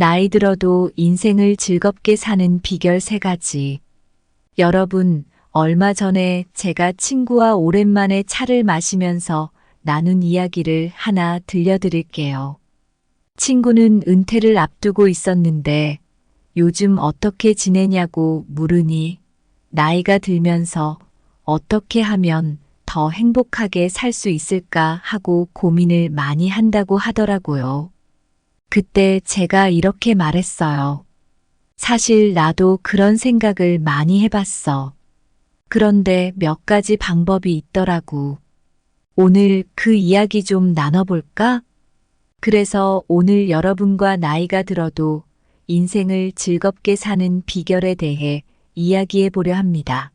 나이 들어도 인생을 즐겁게 사는 비결 3가지. 여러분, 얼마 전에 제가 친구와 오랜만에 차를 마시면서 나눈 이야기를 하나 들려드릴게요. 친구는 은퇴를 앞두고 있었는데 요즘 어떻게 지내냐고 물으니 나이가 들면서 어떻게 하면 더 행복하게 살 수 있을까 하고 고민을 많이 한다고 하더라고요. 그때 제가 이렇게 말했어요. 사실 나도 그런 생각을 많이 해봤어. 그런데 몇 가지 방법이 있더라고. 오늘 그 이야기 좀 나눠볼까? 그래서 오늘 여러분과 나이가 들어도 인생을 즐겁게 사는 비결에 대해 이야기해 보려 합니다.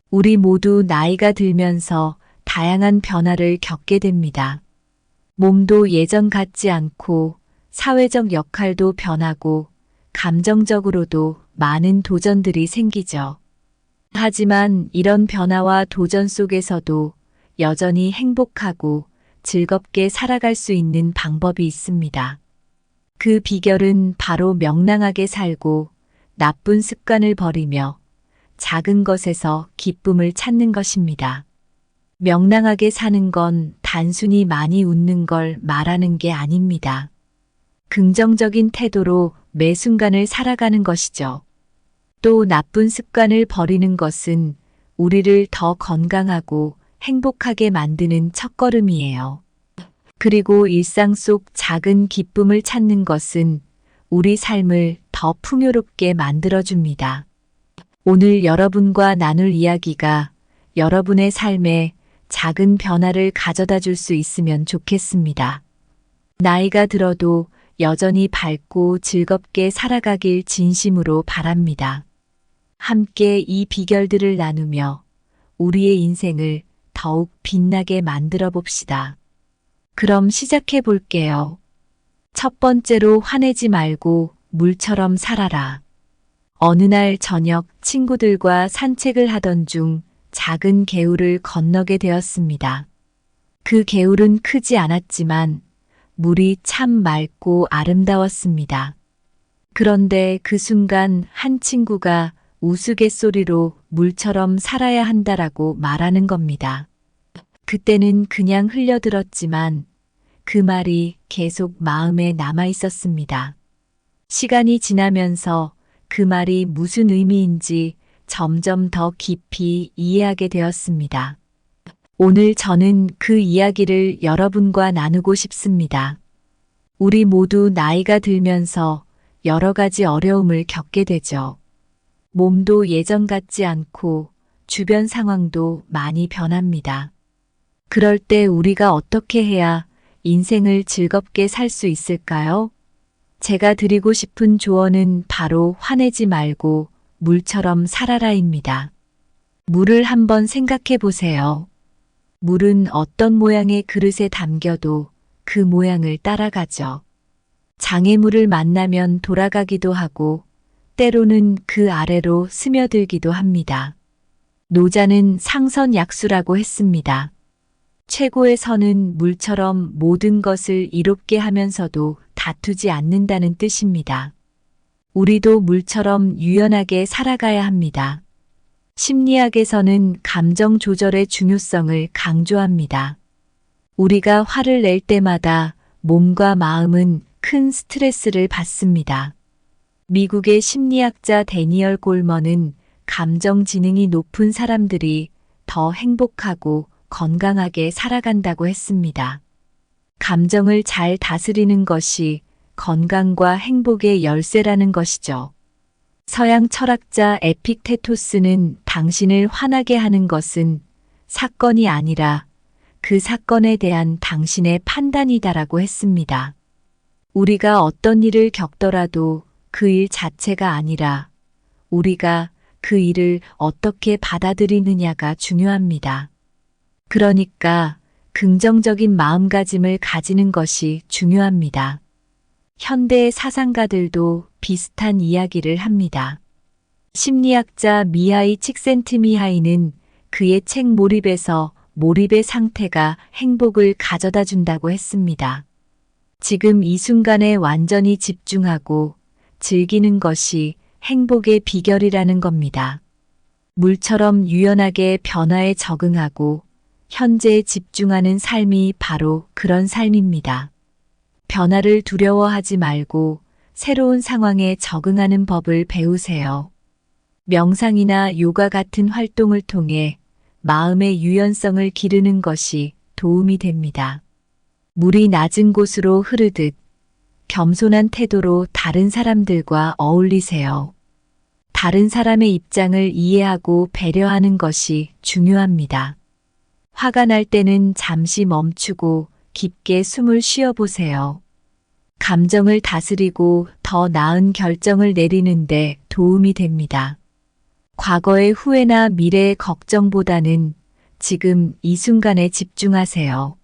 우리 모두 나이가 들면서 다양한 변화를 겪게 됩니다. 몸도 예전 같지 않고 사회적 역할도 변하고 감정적으로도 많은 도전들이 생기죠. 하지만 이런 변화와 도전 속에서도 여전히 행복하고 즐겁게 살아갈 수 있는 방법이 있습니다. 그 비결은 바로 명랑하게 살고 나쁜 습관을 버리며 작은 것에서 기쁨을 찾는 것입니다. 명랑하게 사는 건 단순히 많이 웃는 걸 말하는 게 아닙니다. 긍정적인 태도로 매 순간을 살아가는 것이죠. 또 나쁜 습관을 버리는 것은 우리를 더 건강하고 행복하게 만드는 첫걸음이에요. 그리고 일상 속 작은 기쁨을 찾는 것은 우리 삶을 더 풍요롭게 만들어줍니다. 오늘 여러분과 나눌 이야기가 여러분의 삶에 작은 변화를 가져다 줄 수 있으면 좋겠습니다. 나이가 들어도 여전히 밝고 즐겁게 살아가길 진심으로 바랍니다. 함께 이 비결들을 나누며 우리의 인생을 더욱 빛나게 만들어 봅시다. 그럼 시작해 볼게요. 첫 번째로 화내지 말고 물처럼 살아라. 어느 날 저녁 친구들과 산책을 하던 중 작은 개울을 건너게 되었습니다. 그 개울은 크지 않았지만 물이 참 맑고 아름다웠습니다. 그런데 그 순간 한 친구가 우스갯소리로 물처럼 살아야 한다라고 말하는 겁니다. 그때는 그냥 흘려들었지만 그 말이 계속 마음에 남아 있었습니다. 시간이 지나면서 그 말이 무슨 의미인지 점점 더 깊이 이해하게 되었습니다. 오늘 저는 그 이야기를 여러분과 나누고 싶습니다. 우리 모두 나이가 들면서 여러 가지 어려움을 겪게 되죠. 몸도 예전 같지 않고 주변 상황도 많이 변합니다. 그럴 때 우리가 어떻게 해야 인생을 즐겁게 살 수 있을까요? 제가 드리고 싶은 조언은 바로 화내지 말고 물처럼 살아라입니다. 물을 한번 생각해 보세요. 물은 어떤 모양의 그릇에 담겨도 그 모양을 따라가죠. 장애물을 만나면 돌아가기도 하고 때로는 그 아래로 스며들기도 합니다. 노자는 상선약수라고 했습니다. 최고의 선은 물처럼 모든 것을 이롭게 하면서도 다투지 않는다는 뜻입니다. 우리도 물처럼 유연하게 살아가야 합니다. 심리학에서는 감정 조절의 중요성을 강조합니다. 우리가 화를 낼 때마다 몸과 마음은 큰 스트레스를 받습니다. 미국의 심리학자 데니얼 골먼은 감정 지능이 높은 사람들이 더 행복하고 건강하게 살아간다고 했습니다. 감정을 잘 다스리는 것이 건강과 행복의 열쇠라는 것이죠. 서양 철학자 에픽테토스는 당신을 화나게 하는 것은 사건이 아니라 그 사건에 대한 당신의 판단이다라고 했습니다. 우리가 어떤 일을 겪더라도 그 일 자체가 아니라 우리가 그 일을 어떻게 받아들이느냐가 중요합니다. 그러니까 긍정적인 마음가짐을 가지는 것이 중요합니다. 현대의 사상가들도 비슷한 이야기를 합니다. 심리학자 미하이 칙센트미하이는 그의 책 몰입에서 몰입의 상태가 행복을 가져다 준다고 했습니다. 지금 이 순간에 완전히 집중하고 즐기는 것이 행복의 비결이라는 겁니다. 물처럼 유연하게 변화에 적응하고 현재에 집중하는 삶이 바로 그런 삶입니다. 변화를 두려워하지 말고 새로운 상황에 적응하는 법을 배우세요. 명상이나 요가 같은 활동을 통해 마음의 유연성을 기르는 것이 도움이 됩니다. 물이 낮은 곳으로 흐르듯 겸손한 태도로 다른 사람들과 어울리세요. 다른 사람의 입장을 이해하고 배려하는 것이 중요합니다. 화가 날 때는 잠시 멈추고 깊게 숨을 쉬어보세요. 감정을 다스리고 더 나은 결정을 내리는데 도움이 됩니다. 과거의 후회나 미래의 걱정보다는 지금 이 순간에 집중하세요.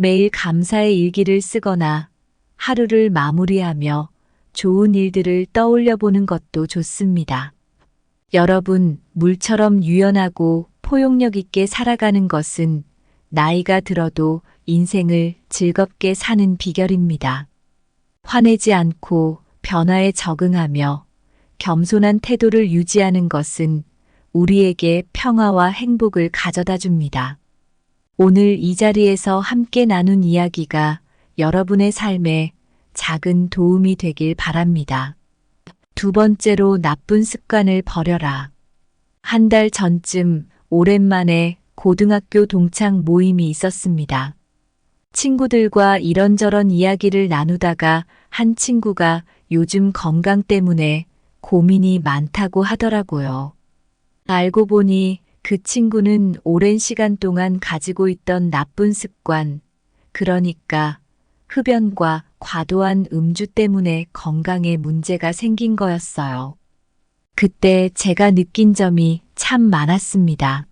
매일 감사의 일기를 쓰거나 하루를 마무리하며 좋은 일들을 떠올려 보는 것도 좋습니다. 여러분, 물처럼 유연하고 포용력 있게 살아가는 것은 나이가 들어도 인생을 즐겁게 사는 비결입니다. 화내지 않고 변화에 적응하며 겸손한 태도를 유지하는 것은 우리에게 평화와 행복을 가져다 줍니다. 오늘 이 자리에서 함께 나눈 이야기가 여러분의 삶에 작은 도움이 되길 바랍니다. 두 번째로 나쁜 습관을 버려라. 한 달 전쯤 오랜만에 고등학교 동창 모임이 있었습니다. 친구들과 이런저런 이야기를 나누다가 한 친구가 요즘 건강 때문에 고민이 많다고 하더라고요. 알고 보니 그 친구는 오랜 시간 동안 가지고 있던 나쁜 습관, 그러니까 흡연과 과도한 음주 때문에 건강에 문제가 생긴 거였어요. 그때 제가 느낀 점이 참 많았습니다.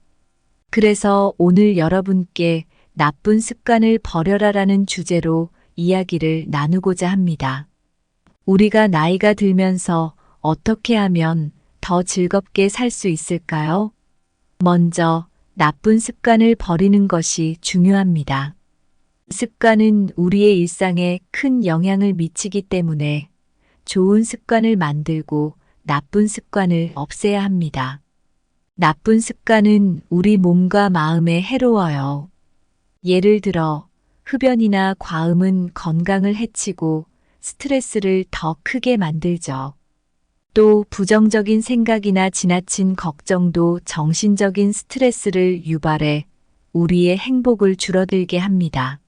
그래서 오늘 여러분께 나쁜 습관을 버려라라는 주제로 이야기를 나누고자 합니다. 우리가 나이가 들면서 어떻게 하면 더 즐겁게 살 수 있을까요? 먼저 나쁜 습관을 버리는 것이 중요합니다. 습관은 우리의 일상에 큰 영향을 미치기 때문에 좋은 습관을 만들고 나쁜 습관을 없애야 합니다. 나쁜 습관은 우리 몸과 마음에 해로워요. 예를 들어 흡연이나 과음은 건강을 해치고 스트레스를 더 크게 만들죠. 또 부정적인 생각이나 지나친 걱정도 정신적인 스트레스를 유발해 우리의 행복을 줄어들게 합니다.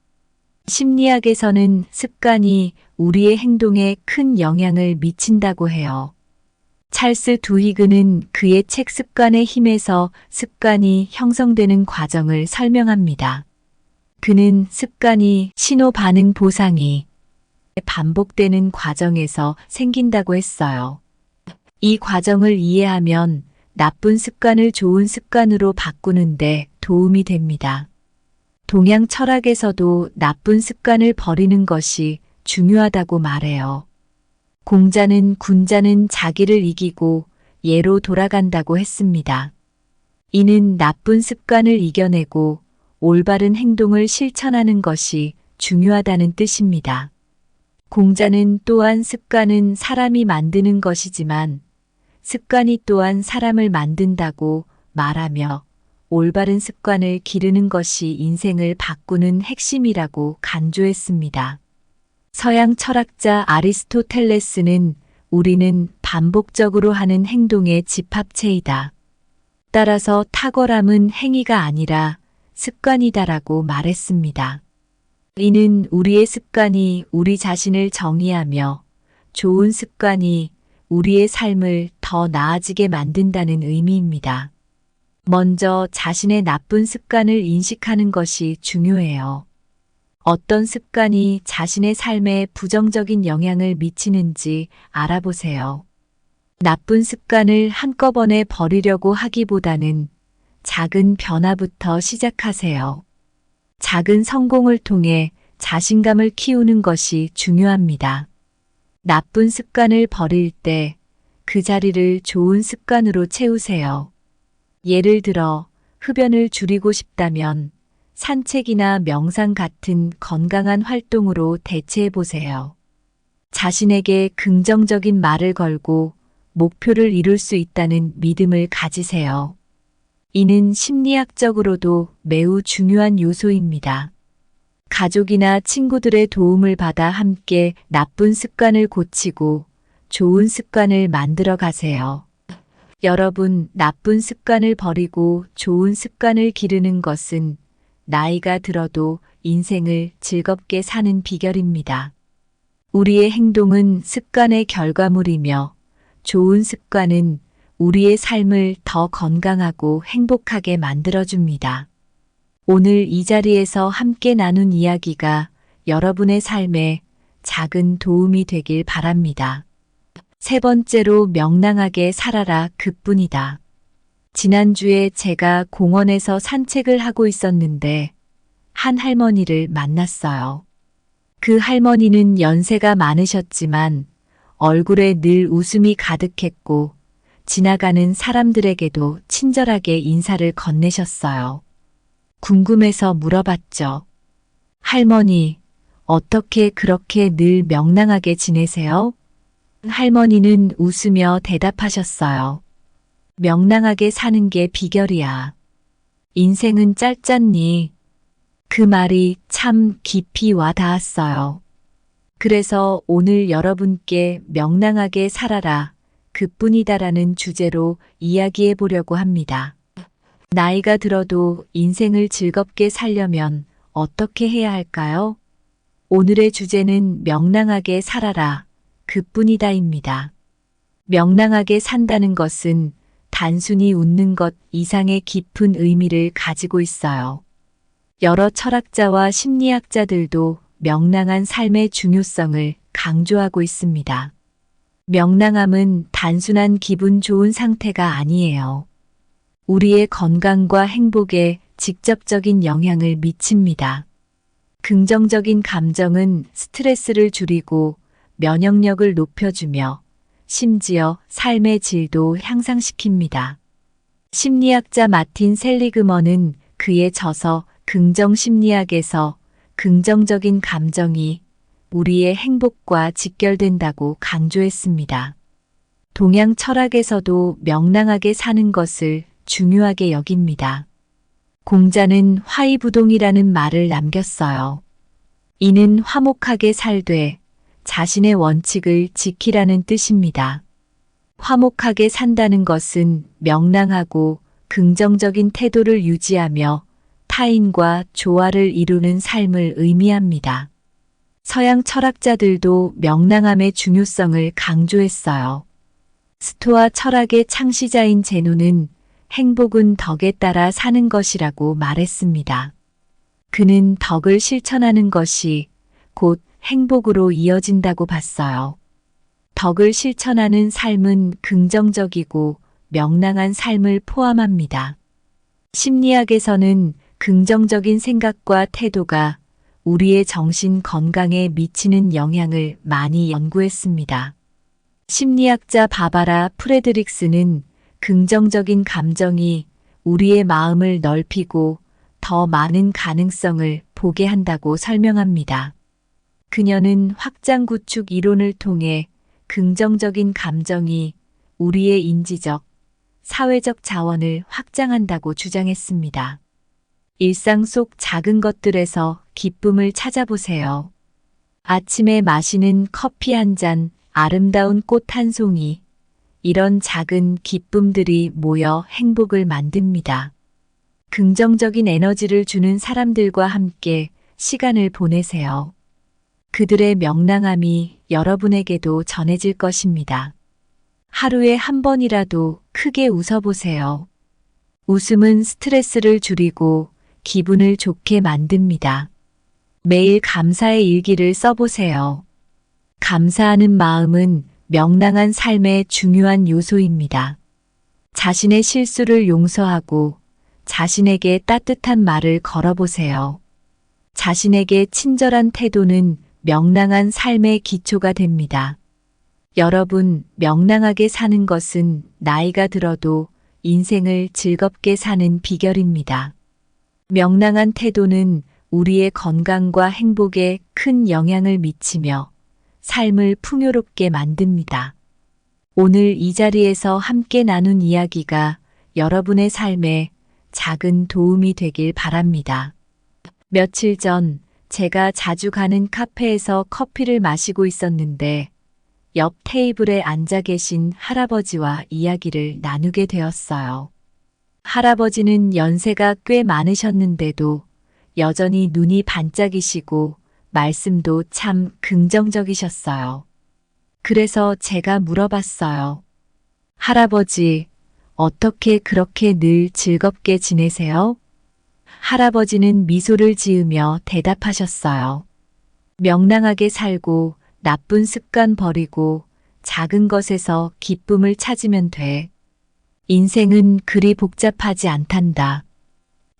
심리학에서는 습관이 우리의 행동에 큰 영향을 미친다고 해요. 찰스 두히그는 그의 책 습관의 힘에서 습관이 형성되는 과정을 설명합니다. 그는 습관이 신호 반응 보상이 반복되는 과정에서 생긴다고 했어요. 이 과정을 이해하면 나쁜 습관을 좋은 습관으로 바꾸는데 도움이 됩니다. 동양 철학에서도 나쁜 습관을 버리는 것이 중요하다고 말해요. 공자는 군자는 자기를 이기고 예로 돌아간다고 했습니다. 이는 나쁜 습관을 이겨내고 올바른 행동을 실천하는 것이 중요하다는 뜻입니다. 공자는 또한 습관은 사람이 만드는 것이지만 습관이 또한 사람을 만든다고 말하며 올바른 습관을 기르는 것이 인생을 바꾸는 핵심이라고 강조했습니다. 서양 철학자 아리스토텔레스는 우리는 반복적으로 하는 행동의 집합체이다. 따라서 탁월함은 행위가 아니라 습관이다라고 말했습니다. 이는 우리의 습관이 우리 자신을 정의하며 좋은 습관이 우리의 삶을 더 나아지게 만든다는 의미입니다. 먼저 자신의 나쁜 습관을 인식하는 것이 중요해요. 어떤 습관이 자신의 삶에 부정적인 영향을 미치는지 알아보세요. 나쁜 습관을 한꺼번에 버리려고 하기보다는 작은 변화부터 시작하세요. 작은 성공을 통해 자신감을 키우는 것이 중요합니다. 나쁜 습관을 버릴 때 그 자리를 좋은 습관으로 채우세요. 예를 들어 흡연을 줄이고 싶다면 산책이나 명상 같은 건강한 활동으로 대체해 보세요. 자신에게 긍정적인 말을 걸고 목표를 이룰 수 있다는 믿음을 가지세요. 이는 심리학적으로도 매우 중요한 요소입니다. 가족이나 친구들의 도움을 받아 함께 나쁜 습관을 고치고 좋은 습관을 만들어 가세요. 여러분, 나쁜 습관을 버리고 좋은 습관을 기르는 것은 나이가 들어도 인생을 즐겁게 사는 비결입니다. 우리의 행동은 습관의 결과물이며 좋은 습관은 우리의 삶을 더 건강하고 행복하게 만들어줍니다. 오늘 이 자리에서 함께 나눈 이야기가 여러분의 삶에 작은 도움이 되길 바랍니다. 세 번째로 명랑하게 살아라 그뿐이다. 지난주에 제가 공원에서 산책을 하고 있었는데 한 할머니를 만났어요. 그 할머니는 연세가 많으셨지만 얼굴에 늘 웃음이 가득했고 지나가는 사람들에게도 친절하게 인사를 건네셨어요. 궁금해서 물어봤죠. 할머니, 어떻게 그렇게 늘 명랑하게 지내세요? 할머니는 웃으며 대답하셨어요. 명랑하게 사는 게 비결이야. 인생은 짧잖니. 그 말이 참 깊이 와 닿았어요. 그래서 오늘 여러분께 명랑하게 살아라 그뿐이다라는 주제로 이야기해 보려고 합니다. 나이가 들어도 인생을 즐겁게 살려면 어떻게 해야 할까요? 오늘의 주제는 명랑하게 살아라 그뿐이다입니다. 명랑하게 산다는 것은 단순히 웃는 것 이상의 깊은 의미를 가지고 있어요. 여러 철학자와 심리학자들도 명랑한 삶의 중요성을 강조하고 있습니다. 명랑함은 단순한 기분 좋은 상태가 아니에요. 우리의 건강과 행복에 직접적인 영향을 미칩니다. 긍정적인 감정은 스트레스를 줄이고 면역력을 높여주며 심지어 삶의 질도 향상시킵니다. 심리학자 마틴 셀리그먼은 그의 저서 긍정심리학에서 긍정적인 감정이 우리의 행복과 직결된다고 강조했습니다. 동양 철학에서도 명랑하게 사는 것을 중요하게 여깁니다. 공자는 화의부동이라는 말을 남겼어요. 이는 화목하게 살되 자신의 원칙을 지키라는 뜻입니다. 화목하게 산다는 것은 명랑하고 긍정적인 태도를 유지하며 타인과 조화를 이루는 삶을 의미합니다. 서양 철학자들도 명랑함의 중요성을 강조했어요. 스토아 철학의 창시자인 제노는 행복은 덕에 따라 사는 것이라고 말했습니다. 그는 덕을 실천하는 것이 곧 행복으로 이어진다고 봤어요. 덕을 실천하는 삶은 긍정적이고 명랑한 삶을 포함합니다. 심리학에서는 긍정적인 생각과 태도가 우리의 정신 건강에 미치는 영향을 많이 연구했습니다. 심리학자 바바라 프레드릭스는 긍정적인 감정이 우리의 마음을 넓히고 더 많은 가능성을 보게 한다고 설명합니다. 그녀는 확장 구축 이론을 통해 긍정적인 감정이 우리의 인지적, 사회적 자원을 확장한다고 주장했습니다. 일상 속 작은 것들에서 기쁨을 찾아보세요. 아침에 마시는 커피 한 잔, 아름다운 꽃 한 송이, 이런 작은 기쁨들이 모여 행복을 만듭니다. 긍정적인 에너지를 주는 사람들과 함께 시간을 보내세요. 그들의 명랑함이 여러분에게도 전해질 것입니다. 하루에 한 번이라도 크게 웃어보세요. 웃음은 스트레스를 줄이고 기분을 좋게 만듭니다. 매일 감사의 일기를 써보세요. 감사하는 마음은 명랑한 삶의 중요한 요소입니다. 자신의 실수를 용서하고 자신에게 따뜻한 말을 걸어보세요. 자신에게 친절한 태도는 명랑한 삶의 기초가 됩니다. 여러분, 명랑하게 사는 것은 나이가 들어도 인생을 즐겁게 사는 비결입니다. 명랑한 태도는 우리의 건강과 행복에 큰 영향을 미치며 삶을 풍요롭게 만듭니다. 오늘 이 자리에서 함께 나눈 이야기가 여러분의 삶에 작은 도움이 되길 바랍니다. 며칠 전 제가 자주 가는 카페에서 커피를 마시고 있었는데 옆 테이블에 앉아 계신 할아버지와 이야기를 나누게 되었어요. 할아버지는 연세가 꽤 많으셨는데도 여전히 눈이 반짝이시고 말씀도 참 긍정적이셨어요. 그래서 제가 물어봤어요. 할아버지, 어떻게 그렇게 늘 즐겁게 지내세요? 할아버지는 미소를 지으며 대답하셨어요. 명랑하게 살고 나쁜 습관 버리고 작은 것에서 기쁨을 찾으면 돼. 인생은 그리 복잡하지 않단다.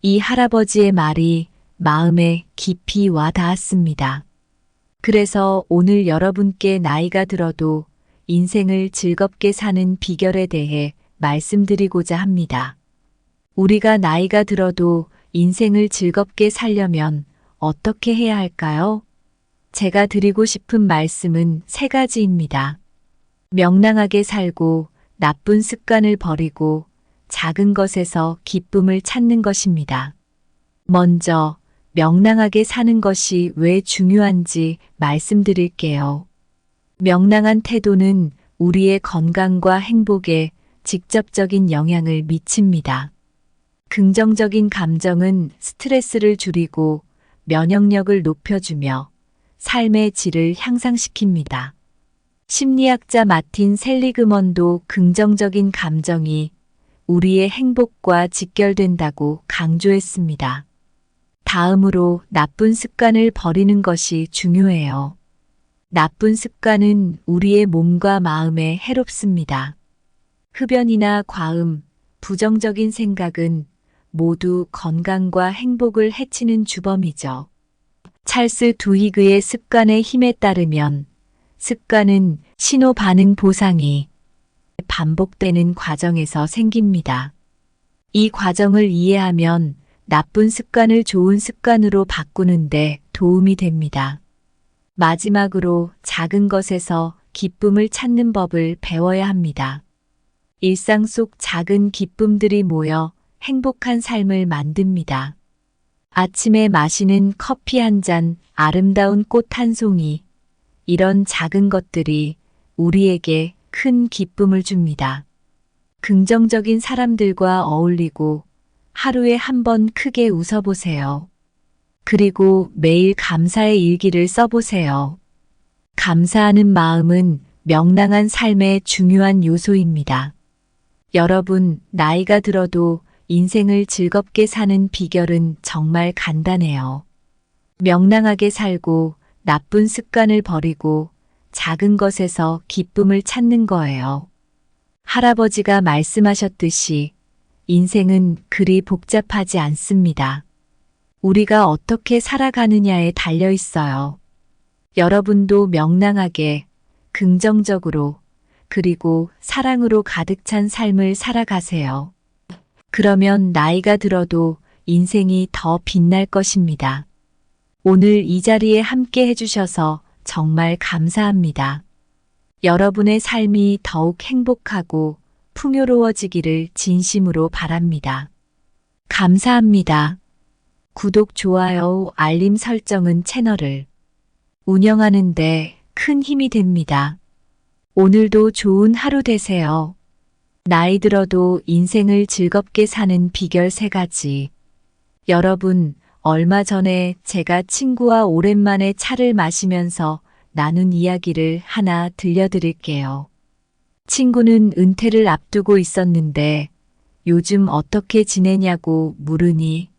이 할아버지의 말이 마음에 깊이 와 닿았습니다. 그래서 오늘 여러분께 나이가 들어도 인생을 즐겁게 사는 비결에 대해 말씀드리고자 합니다. 우리가 나이가 들어도 인생을 즐겁게 살려면 어떻게 해야 할까요? 제가 드리고 싶은 말씀은 3가지입니다. 명랑하게 살고 나쁜 습관을 버리고 작은 것에서 기쁨을 찾는 것입니다. 먼저 명랑하게 사는 것이 왜 중요한지 말씀드릴게요. 명랑한 태도는 우리의 건강과 행복에 직접적인 영향을 미칩니다. 긍정적인 감정은 스트레스를 줄이고 면역력을 높여주며 삶의 질을 향상시킵니다. 심리학자 마틴 셀리그먼도 긍정적인 감정이 우리의 행복과 직결된다고 강조했습니다. 다음으로 나쁜 습관을 버리는 것이 중요해요. 나쁜 습관은 우리의 몸과 마음에 해롭습니다. 흡연이나 과음, 부정적인 생각은 모두 건강과 행복을 해치는 주범이죠. 찰스 두히그의 습관의 힘에 따르면 습관은 신호 반응 보상이 반복되는 과정에서 생깁니다. 이 과정을 이해하면 나쁜 습관을 좋은 습관으로 바꾸는데 도움이 됩니다. 마지막으로 작은 것에서 기쁨을 찾는 법을 배워야 합니다. 일상 속 작은 기쁨들이 모여 행복한 삶을 만듭니다. 아침에 마시는 커피 한 잔, 아름다운 꽃 한 송이, 이런 작은 것들이 우리에게 큰 기쁨을 줍니다. 긍정적인 사람들과 어울리고 하루에 한 번 크게 웃어보세요. 그리고 매일 감사의 일기를 써보세요. 감사하는 마음은 명랑한 삶의 중요한 요소입니다. 여러분, 나이가 들어도 인생을 즐겁게 사는 비결은 정말 간단해요. 명랑하게 살고 나쁜 습관을 버리고 작은 것에서 기쁨을 찾는 거예요. 할아버지가 말씀하셨듯이 인생은 그리 복잡하지 않습니다. 우리가 어떻게 살아가느냐에 달려 있어요. 여러분도 명랑하게, 긍정적으로, 그리고 사랑으로 가득 찬 삶을 살아가세요. 그러면 나이가 들어도 인생이 더 빛날 것입니다. 오늘 이 자리에 함께 해주셔서 정말 감사합니다. 여러분의 삶이 더욱 행복하고 풍요로워지기를 진심으로 바랍니다. 감사합니다. 구독, 좋아요, 알림 설정은 채널을 운영하는데 큰 힘이 됩니다. 오늘도 좋은 하루 되세요. 나이 들어도 인생을 즐겁게 사는 비결 3가지. 여러분, 얼마 전에 제가 친구와 오랜만에 차를 마시면서 나눈 이야기를 하나 들려드릴게요. 친구는 은퇴를 앞두고 있었는데 요즘 어떻게 지내냐고 물으니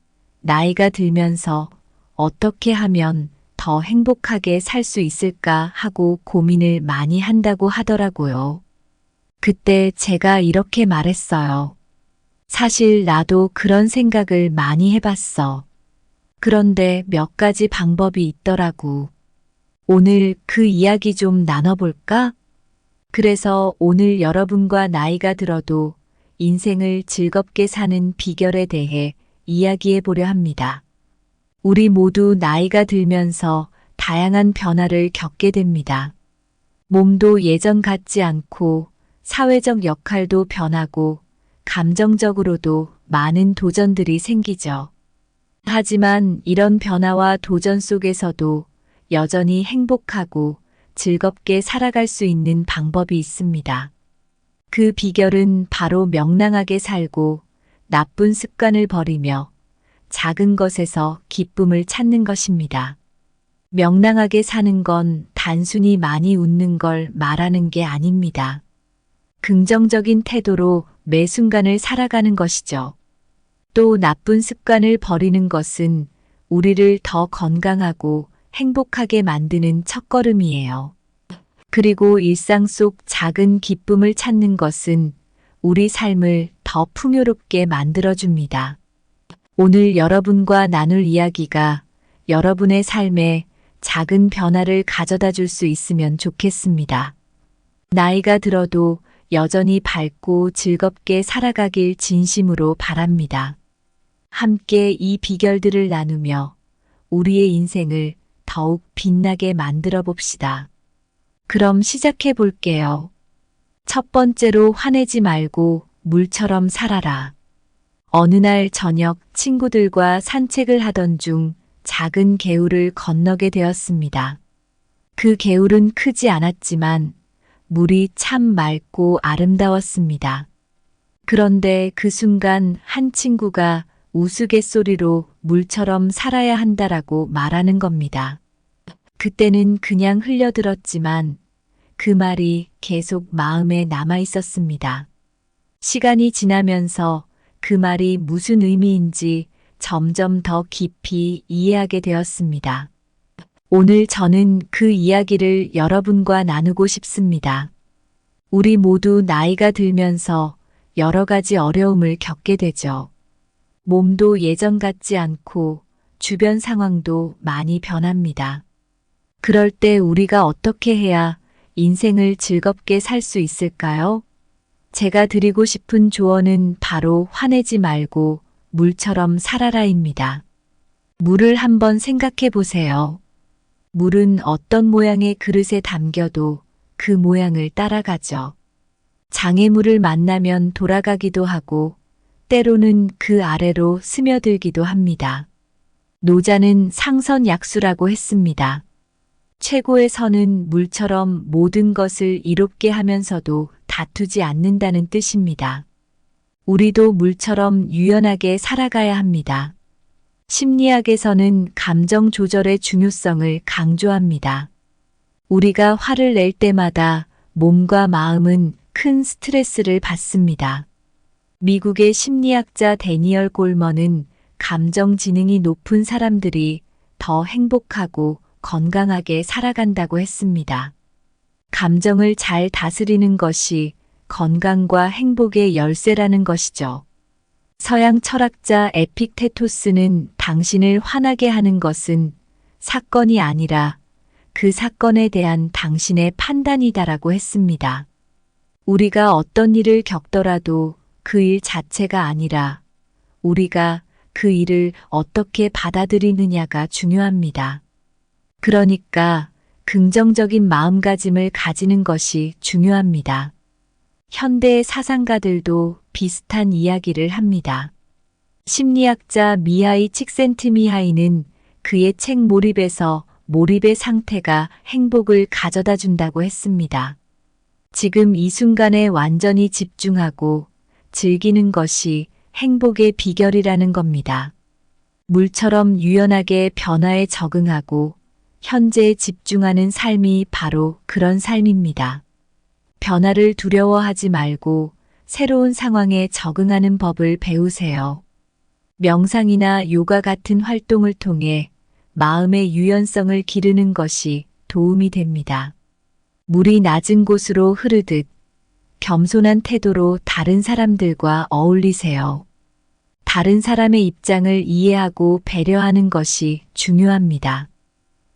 나이가 들면서 어떻게 하면 더 행복하게 살 수 있을까 하고 고민을 많이 한다고 하더라고요. 그때 제가 이렇게 말했어요. 사실 나도 그런 생각을 많이 해봤어. 그런데 몇 가지 방법이 있더라고. 오늘 그 이야기 좀 나눠볼까? 그래서 오늘 여러분과 나이가 들어도 인생을 즐겁게 사는 비결에 대해 이야기해 보려 합니다. 우리 모두 나이가 들면서 다양한 변화를 겪게 됩니다. 몸도 예전 같지 않고 사회적 역할도 변하고 감정적으로도 많은 도전들이 생기죠. 하지만 이런 변화와 도전 속에서도 여전히 행복하고 즐겁게 살아갈 수 있는 방법이 있습니다. 그 비결은 바로 명랑하게 살고 나쁜 습관을 버리며 작은 것에서 기쁨을 찾는 것입니다. 명랑하게 사는 건 단순히 많이 웃는 걸 말하는 게 아닙니다. 긍정적인 태도로 매 순간을 살아가는 것이죠. 또 나쁜 습관을 버리는 것은 우리를 더 건강하고 행복하게 만드는 첫걸음이에요. 그리고 일상 속 작은 기쁨을 찾는 것은 우리 삶을 더 풍요롭게 만들어줍니다. 오늘 여러분과 나눌 이야기가 여러분의 삶에 작은 변화를 가져다 줄 수 있으면 좋겠습니다. 나이가 들어도 여전히 밝고 즐겁게 살아가길 진심으로 바랍니다. 함께 이 비결들을 나누며 우리의 인생을 더욱 빛나게 만들어 봅시다. 그럼 시작해 볼게요. 첫 번째로 화내지 말고 물처럼 살아라. 어느 날 저녁 친구들과 산책을 하던 중 작은 개울을 건너게 되었습니다. 그 개울은 크지 않았지만 물이 참 맑고 아름다웠습니다. 그런데 그 순간 한 친구가 우스갯소리로 물처럼 살아야 한다라고 말하는 겁니다. 그때는 그냥 흘려들었지만 그 말이 계속 마음에 남아 있었습니다. 시간이 지나면서 그 말이 무슨 의미인지 점점 더 깊이 이해하게 되었습니다. 오늘 저는 그 이야기를 여러분과 나누고 싶습니다. 우리 모두 나이가 들면서 여러 가지 어려움을 겪게 되죠. 몸도 예전 같지 않고 주변 상황도 많이 변합니다. 그럴 때 우리가 어떻게 해야 인생을 즐겁게 살 수 있을까요? 제가 드리고 싶은 조언은 바로 화내지 말고 물처럼 살아라입니다. 물을 한번 생각해 보세요. 물은 어떤 모양의 그릇에 담겨도 그 모양을 따라가죠. 장애물을 만나면 돌아가기도 하고 때로는 그 아래로 스며들기도 합니다. 노자는 상선약수라고 했습니다. 최고의 선은 물처럼 모든 것을 이롭게 하면서도 다투지 않는다는 뜻입니다. 우리도 물처럼 유연하게 살아가야 합니다. 심리학에서는 감정 조절의 중요성을 강조합니다. 우리가 화를 낼 때마다 몸과 마음은 큰 스트레스를 받습니다. 미국의 심리학자 데니얼 골먼은 감정 지능이 높은 사람들이 더 행복하고 건강하게 살아간다고 했습니다. 감정을 잘 다스리는 것이 건강과 행복의 열쇠라는 것이죠. 서양 철학자 에픽테토스는 당신을 화나게 하는 것은 사건이 아니라 그 사건에 대한 당신의 판단이다라고 했습니다. 우리가 어떤 일을 겪더라도 그 일 자체가 아니라 우리가 그 일을 어떻게 받아들이느냐가 중요합니다. 그러니까 긍정적인 마음가짐을 가지는 것이 중요합니다. 현대의 사상가들도 비슷한 이야기를 합니다. 심리학자 미하이 칙센트미하이는 그의 책 몰입에서 몰입의 상태가 행복을 가져다 준다고 했습니다. 지금 이 순간에 완전히 집중하고 즐기는 것이 행복의 비결이라는 겁니다. 물처럼 유연하게 변화에 적응하고 현재에 집중하는 삶이 바로 그런 삶입니다. 변화를 두려워하지 말고 새로운 상황에 적응하는 법을 배우세요. 명상이나 요가 같은 활동을 통해 마음의 유연성을 기르는 것이 도움이 됩니다. 물이 낮은 곳으로 흐르듯 겸손한 태도로 다른 사람들과 어울리세요. 다른 사람의 입장을 이해하고 배려하는 것이 중요합니다.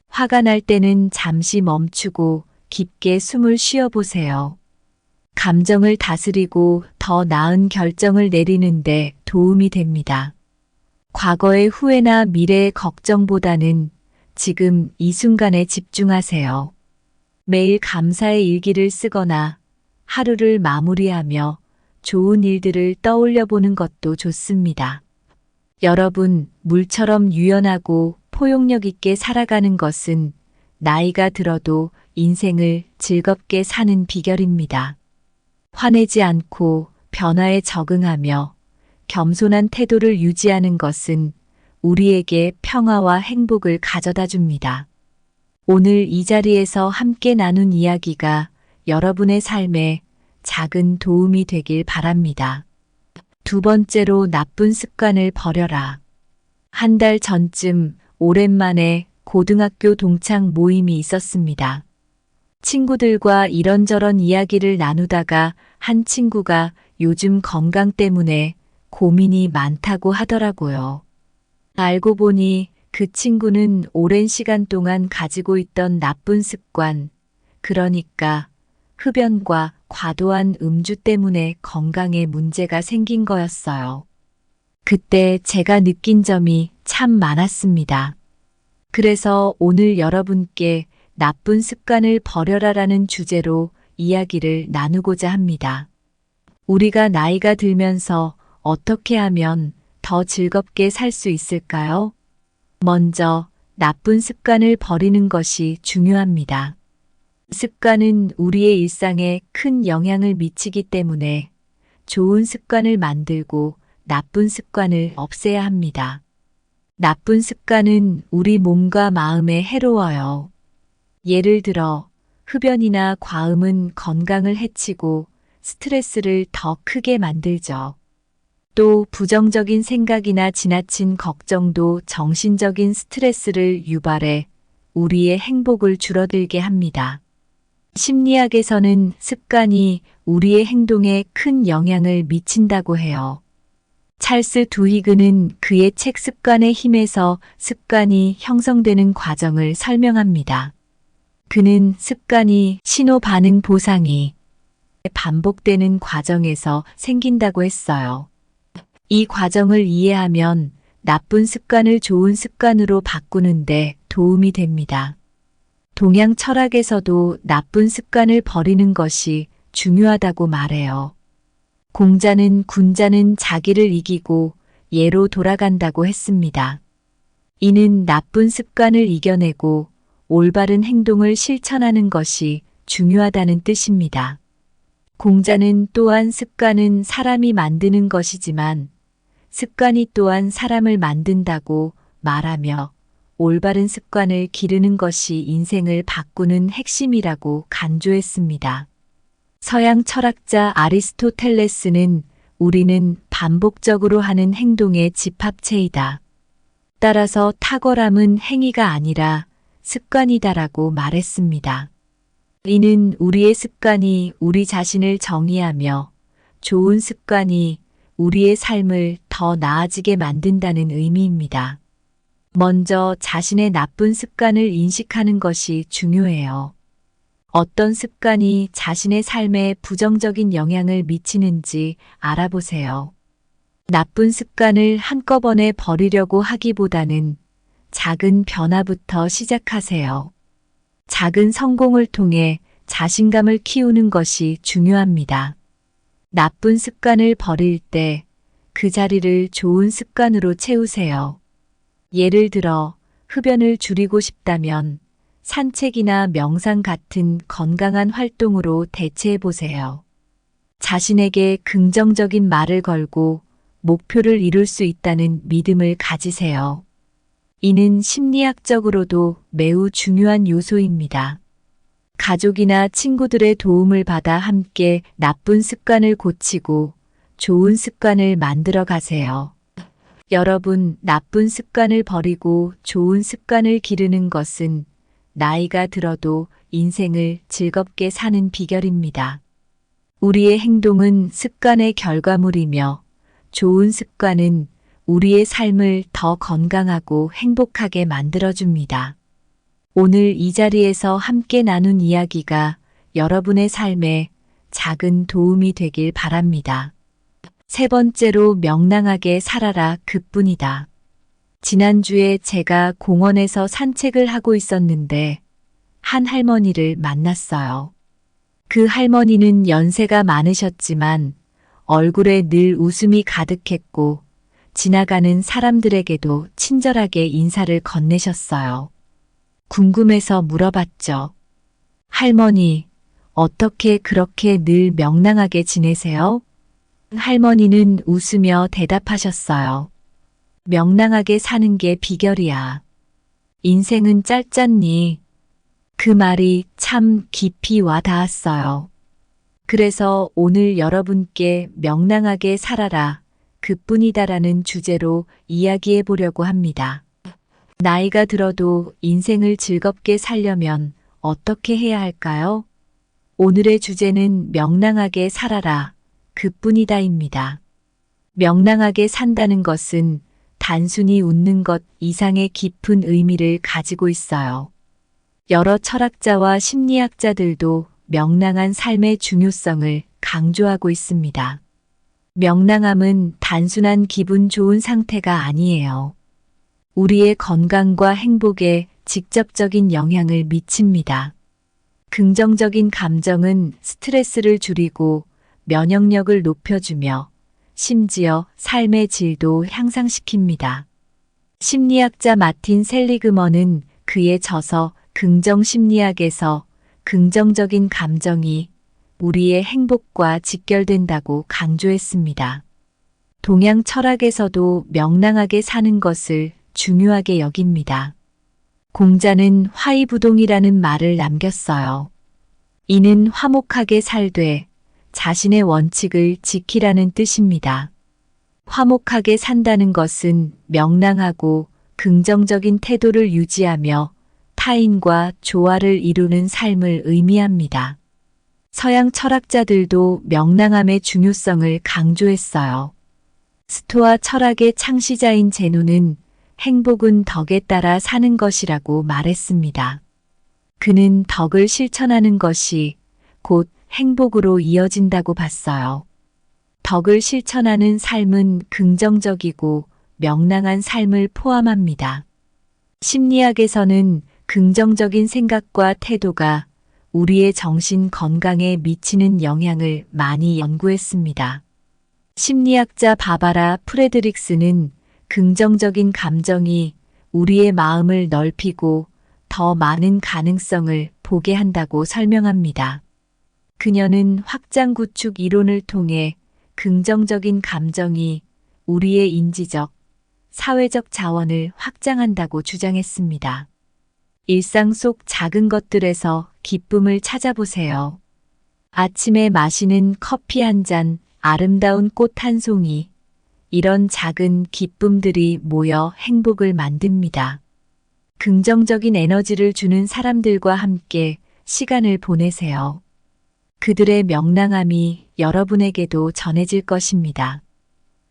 화가 날 때는 잠시 멈추고 깊게 숨을 쉬어보세요. 감정을 다스리고 더 나은 결정을 내리는데 도움이 됩니다. 과거의 후회나 미래의 걱정보다는 지금 이 순간에 집중하세요. 매일 감사의 일기를 쓰거나 하루를 마무리하며 좋은 일들을 떠올려 보는 것도 좋습니다. 여러분, 물처럼 유연하고 포용력 있게 살아가는 것은 나이가 들어도 인생을 즐겁게 사는 비결입니다. 화내지 않고 변화에 적응하며 겸손한 태도를 유지하는 것은 우리에게 평화와 행복을 가져다 줍니다. 오늘 이 자리에서 함께 나눈 이야기가 여러분의 삶에 작은 도움이 되길 바랍니다. 두 번째로 나쁜 습관을 버려라. 한 달 전쯤 오랜만에 고등학교 동창 모임이 있었습니다. 친구들과 이런저런 이야기를 나누다가 한 친구가 요즘 건강 때문에 고민이 많다고 하더라고요. 알고 보니 그 친구는 오랜 시간 동안 가지고 있던 나쁜 습관, 그러니까 흡연과 과도한 음주 때문에 건강에 문제가 생긴 거였어요. 그때 제가 느낀 점이 참 많았습니다. 그래서 오늘 여러분께 나쁜 습관을 버려라라는 주제로 이야기를 나누고자 합니다. 우리가 나이가 들면서 어떻게 하면 더 즐겁게 살 수 있을까요? 먼저 나쁜 습관을 버리는 것이 중요합니다. 습관은 우리의 일상에 큰 영향을 미치기 때문에 좋은 습관을 만들고 나쁜 습관을 없애야 합니다. 나쁜 습관은 우리 몸과 마음에 해로워요. 예를 들어 흡연이나 과음은 건강을 해치고 스트레스를 더 크게 만들죠. 또 부정적인 생각이나 지나친 걱정도 정신적인 스트레스를 유발해 우리의 행복을 줄어들게 합니다. 심리학에서는 습관이 우리의 행동에 큰 영향을 미친다고 해요. 찰스 두히그는 그의 책 습관의 힘에서 습관이 형성되는 과정을 설명합니다. 그는 습관이 신호 반응 보상이 반복되는 과정에서 생긴다고 했어요. 이 과정을 이해하면 나쁜 습관을 좋은 습관으로 바꾸는데 도움이 됩니다. 동양 철학에서도 나쁜 습관을 버리는 것이 중요하다고 말해요. 공자는 군자는 자기를 이기고 예로 돌아간다고 했습니다. 이는 나쁜 습관을 이겨내고 올바른 행동을 실천하는 것이 중요하다는 뜻입니다. 공자는 또한 습관은 사람이 만드는 것이지만 습관이 또한 사람을 만든다고 말하며 올바른 습관을 기르는 것이 인생을 바꾸는 핵심이라고 강조했습니다. 서양 철학자 아리스토텔레스는 우리는 반복적으로 하는 행동의 집합체이다. 따라서 탁월함은 행위가 아니라 습관이다라고 말했습니다. 이는 우리의 습관이 우리 자신을 정의하며 좋은 습관이 우리의 삶을 더 나아지게 만든다는 의미입니다. 먼저 자신의 나쁜 습관을 인식하는 것이 중요해요. 어떤 습관이 자신의 삶에 부정적인 영향을 미치는지 알아보세요. 나쁜 습관을 한꺼번에 버리려고 하기보다는 작은 변화부터 시작하세요. 작은 성공을 통해 자신감을 키우는 것이 중요합니다. 나쁜 습관을 버릴 때 그 자리를 좋은 습관으로 채우세요. 예를 들어 흡연을 줄이고 싶다면 산책이나 명상 같은 건강한 활동으로 대체해 보세요. 자신에게 긍정적인 말을 걸고 목표를 이룰 수 있다는 믿음을 가지세요. 이는 심리학적으로도 매우 중요한 요소입니다. 가족이나 친구들의 도움을 받아 함께 나쁜 습관을 고치고 좋은 습관을 만들어 가세요. 여러분, 나쁜 습관을 버리고 좋은 습관을 기르는 것은 나이가 들어도 인생을 즐겁게 사는 비결입니다. 우리의 행동은 습관의 결과물이며 좋은 습관은 우리의 삶을 더 건강하고 행복하게 만들어줍니다. 오늘 이 자리에서 함께 나눈 이야기가 여러분의 삶에 작은 도움이 되길 바랍니다. 세 번째로 명랑하게 살아라 그뿐이다. 지난주에 제가 공원에서 산책을 하고 있었는데 한 할머니를 만났어요. 그 할머니는 연세가 많으셨지만 얼굴에 늘 웃음이 가득했고 지나가는 사람들에게도 친절하게 인사를 건네셨어요. 궁금해서 물어봤죠. 할머니, 어떻게 그렇게 늘 명랑하게 지내세요? 할머니는 웃으며 대답하셨어요. 명랑하게 사는 게 비결이야. 인생은 짧잖니. 그 말이 참 깊이 와 닿았어요. 그래서 오늘 여러분께 명랑하게 살아라, 그뿐이다라는 주제로 이야기해 보려고 합니다. 나이가 들어도 인생을 즐겁게 살려면 어떻게 해야 할까요? 오늘의 주제는 명랑하게 살아라, 그뿐이다입니다. 명랑하게 산다는 것은 단순히 웃는 것 이상의 깊은 의미를 가지고 있어요. 여러 철학자와 심리학자들도 명랑한 삶의 중요성을 강조하고 있습니다. 명랑함은 단순한 기분 좋은 상태가 아니에요. 우리의 건강과 행복에 직접적인 영향을 미칩니다. 긍정적인 감정은 스트레스를 줄이고 면역력을 높여주며 심지어 삶의 질도 향상시킵니다. 심리학자 마틴 셀리그먼은 그의 저서 긍정심리학에서 긍정적인 감정이 우리의 행복과 직결된다고 강조했습니다. 동양 철학에서도 명랑하게 사는 것을 중요하게 여깁니다. 공자는 화이부동이라는 말을 남겼어요. 이는 화목하게 살되 자신의 원칙을 지키라는 뜻입니다. 화목하게 산다는 것은 명랑하고 긍정적인 태도를 유지하며 타인과 조화를 이루는 삶을 의미합니다. 서양 철학자들도 명랑함의 중요성을 강조했어요. 스토아 철학의 창시자인 제노는 행복은 덕에 따라 사는 것이라고 말했습니다. 그는 덕을 실천하는 것이 곧 행복으로 이어진다고 봤어요. 덕을 실천하는 삶은 긍정적이고 명랑한 삶을 포함합니다. 심리학에서는 긍정적인 생각과 태도가 우리의 정신 건강에 미치는 영향을 많이 연구했습니다. 심리학자 바바라 프레드릭스는 긍정적인 감정이 우리의 마음을 넓히고 더 많은 가능성을 보게 한다고 설명합니다. 그녀는 확장 구축 이론을 통해 긍정적인 감정이 우리의 인지적, 사회적 자원을 확장한다고 주장했습니다. 일상 속 작은 것들에서 기쁨을 찾아보세요. 아침에 마시는 커피 한 잔, 아름다운 꽃 한 송이, 이런 작은 기쁨들이 모여 행복을 만듭니다. 긍정적인 에너지를 주는 사람들과 함께 시간을 보내세요. 그들의 명랑함이 여러분에게도 전해질 것입니다.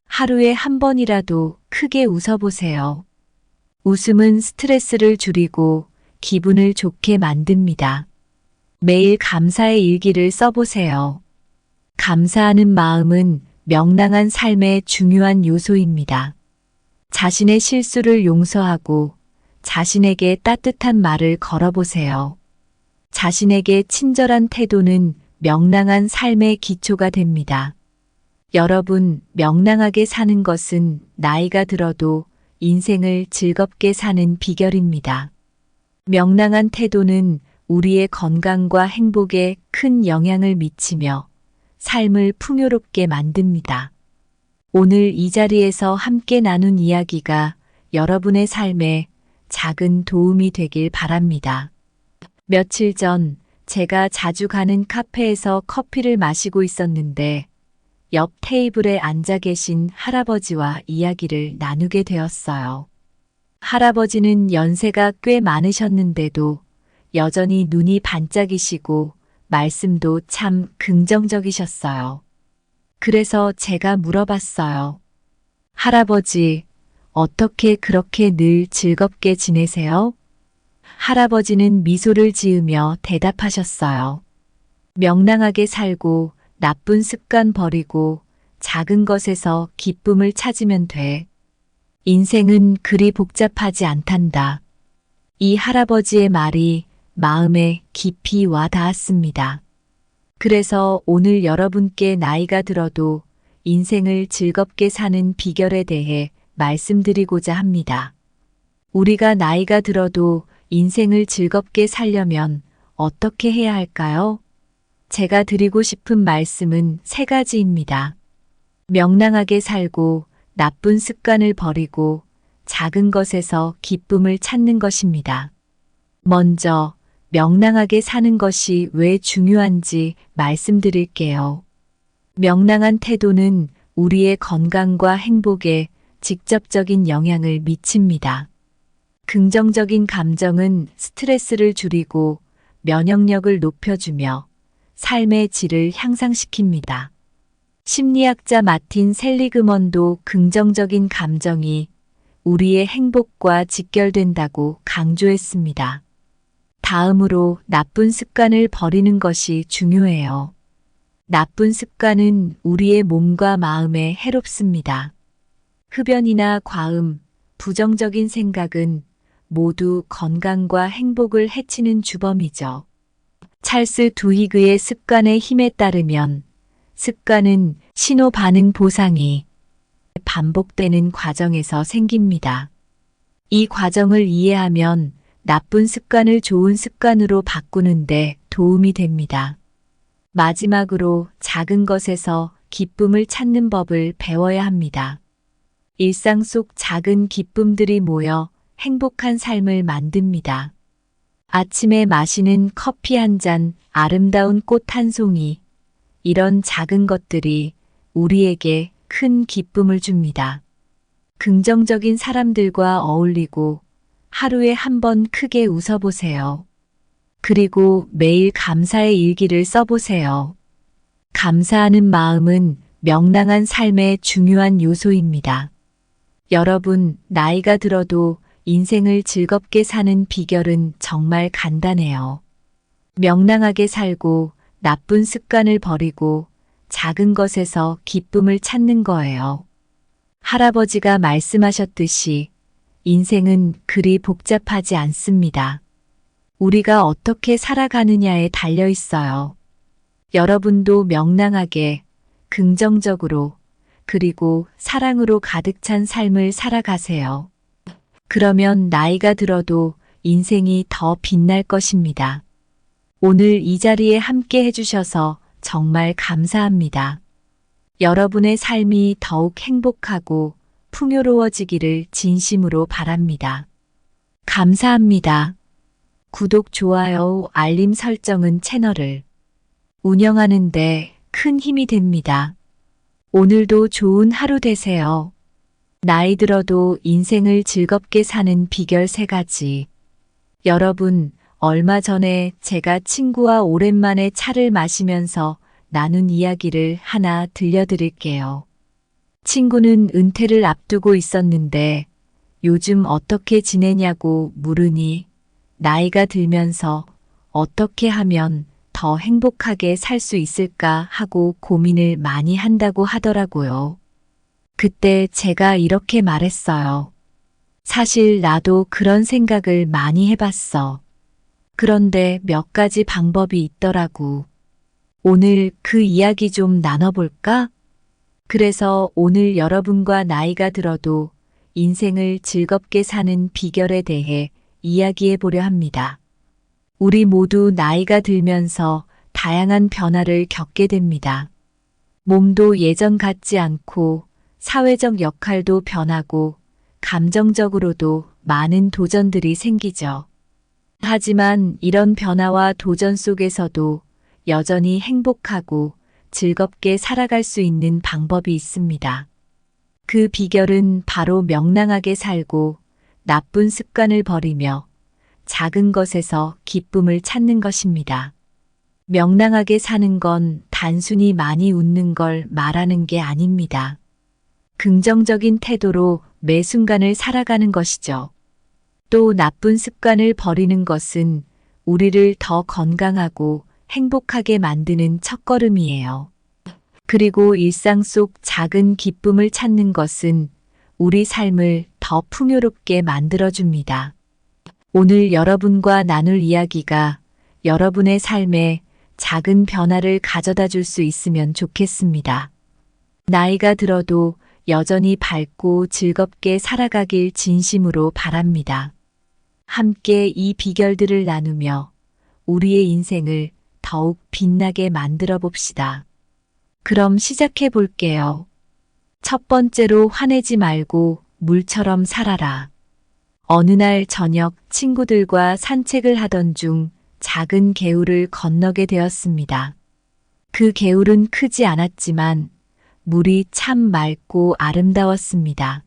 하루에 한 번이라도 크게 웃어보세요. 웃음은 스트레스를 줄이고 기분을 좋게 만듭니다. 매일 감사의 일기를 써보세요. 감사하는 마음은 명랑한 삶의 중요한 요소입니다. 자신의 실수를 용서하고 자신에게 따뜻한 말을 걸어보세요. 자신에게 친절한 태도는 명랑한 삶의 기초가 됩니다. 여러분, 명랑하게 사는 것은 나이가 들어도 인생을 즐겁게 사는 비결입니다. 명랑한 태도는 우리의 건강과 행복에 큰 영향을 미치며 삶을 풍요롭게 만듭니다. 오늘 이 자리에서 함께 나눈 이야기가 여러분의 삶에 작은 도움이 되길 바랍니다. 며칠 전 제가 자주 가는 카페에서 커피를 마시고 있었는데 옆 테이블에 앉아 계신 할아버지와 이야기를 나누게 되었어요. 할아버지는 연세가 꽤 많으셨는데도 여전히 눈이 반짝이시고 말씀도 참 긍정적이셨어요. 그래서 제가 물어봤어요. 할아버지, 어떻게 그렇게 늘 즐겁게 지내세요? 할아버지는 미소를 지으며 대답하셨어요. 명랑하게 살고 나쁜 습관 버리고 작은 것에서 기쁨을 찾으면 돼. 인생은 그리 복잡하지 않단다. 이 할아버지의 말이 마음에 깊이 와 닿았습니다. 그래서 오늘 여러분께 나이가 들어도 인생을 즐겁게 사는 비결에 대해 말씀드리고자 합니다. 우리가 나이가 들어도 인생을 즐겁게 살려면 어떻게 해야 할까요? 제가 드리고 싶은 말씀은 세 가지입니다. 명랑하게 살고 나쁜 습관을 버리고 작은 것에서 기쁨을 찾는 것입니다. 먼저 명랑하게 사는 것이 왜 중요한지 말씀드릴게요. 명랑한 태도는 우리의 건강과 행복에 직접적인 영향을 미칩니다. 긍정적인 감정은 스트레스를 줄이고 면역력을 높여주며 삶의 질을 향상시킵니다. 심리학자 마틴 셀리그먼도 긍정적인 감정이 우리의 행복과 직결된다고 강조했습니다. 다음으로 나쁜 습관을 버리는 것이 중요해요. 나쁜 습관은 우리의 몸과 마음에 해롭습니다. 흡연이나 과음, 부정적인 생각은 모두 건강과 행복을 해치는 주범이죠. 찰스 두히그의 습관의 힘에 따르면 습관은 신호 반응 보상이 반복되는 과정에서 생깁니다. 이 과정을 이해하면 나쁜 습관을 좋은 습관으로 바꾸는데 도움이 됩니다. 마지막으로 작은 것에서 기쁨을 찾는 법을 배워야 합니다. 일상 속 작은 기쁨들이 모여 행복한 삶을 만듭니다. 아침에 마시는 커피 한 잔, 아름다운 꽃 한 송이, 이런 작은 것들이 우리에게 큰 기쁨을 줍니다. 긍정적인 사람들과 어울리고 하루에 한 번 크게 웃어보세요. 그리고 매일 감사의 일기를 써보세요. 감사하는 마음은 명랑한 삶의 중요한 요소입니다. 여러분, 나이가 들어도 인생을 즐겁게 사는 비결은 정말 간단해요. 명랑하게 살고 나쁜 습관을 버리고 작은 것에서 기쁨을 찾는 거예요. 할아버지가 말씀하셨듯이 인생은 그리 복잡하지 않습니다. 우리가 어떻게 살아가느냐에 달려 있어요. 여러분도 명랑하게, 긍정적으로, 그리고 사랑으로 가득 찬 삶을 살아가세요. 그러면 나이가 들어도 인생이 더 빛날 것입니다. 오늘 이 자리에 함께 해주셔서 정말 감사합니다. 여러분의 삶이 더욱 행복하고 풍요로워지기를 진심으로 바랍니다. 감사합니다. 구독, 좋아요, 알림 설정은 채널을 운영하는데 큰 힘이 됩니다. 오늘도 좋은 하루 되세요. 나이 들어도 인생을 즐겁게 사는 비결 3가지. 여러분, 얼마 전에 제가 친구와 오랜만에 차를 마시면서 나눈 이야기를 하나 들려드릴게요. 친구는 은퇴를 앞두고 있었는데 요즘 어떻게 지내냐고 물으니 나이가 들면서 어떻게 하면 더 행복하게 살 수 있을까 하고 고민을 많이 한다고 하더라고요. 그때 제가 이렇게 말했어요. 사실 나도 그런 생각을 많이 해봤어. 그런데 몇 가지 방법이 있더라고. 오늘 그 이야기 좀 나눠볼까? 그래서 오늘 여러분과 나이가 들어도 인생을 즐겁게 사는 비결에 대해 이야기해 보려 합니다. 우리 모두 나이가 들면서 다양한 변화를 겪게 됩니다. 몸도 예전 같지 않고 사회적 역할도 변하고 감정적으로도 많은 도전들이 생기죠. 하지만 이런 변화와 도전 속에서도 여전히 행복하고 즐겁게 살아갈 수 있는 방법이 있습니다. 그 비결은 바로 명랑하게 살고 나쁜 습관을 버리며 작은 것에서 기쁨을 찾는 것입니다. 명랑하게 사는 건 단순히 많이 웃는 걸 말하는 게 아닙니다. 긍정적인 태도로 매 순간을 살아가는 것이죠. 또 나쁜 습관을 버리는 것은 우리를 더 건강하고 행복하게 만드는 첫걸음이에요. 그리고 일상 속 작은 기쁨을 찾는 것은 우리 삶을 더 풍요롭게 만들어줍니다. 오늘 여러분과 나눌 이야기가 여러분의 삶에 작은 변화를 가져다 줄 수 있으면 좋겠습니다. 나이가 들어도 여전히 밝고 즐겁게 살아가길 진심으로 바랍니다. 함께 이 비결들을 나누며 우리의 인생을 더욱 빛나게 만들어 봅시다. 그럼 시작해 볼게요. 첫 번째로 화내지 말고 물처럼 살아라. 어느 날 저녁 친구들과 산책을 하던 중 작은 개울을 건너게 되었습니다. 그 개울은 크지 않았지만 물이 참 맑고 아름다웠습니다.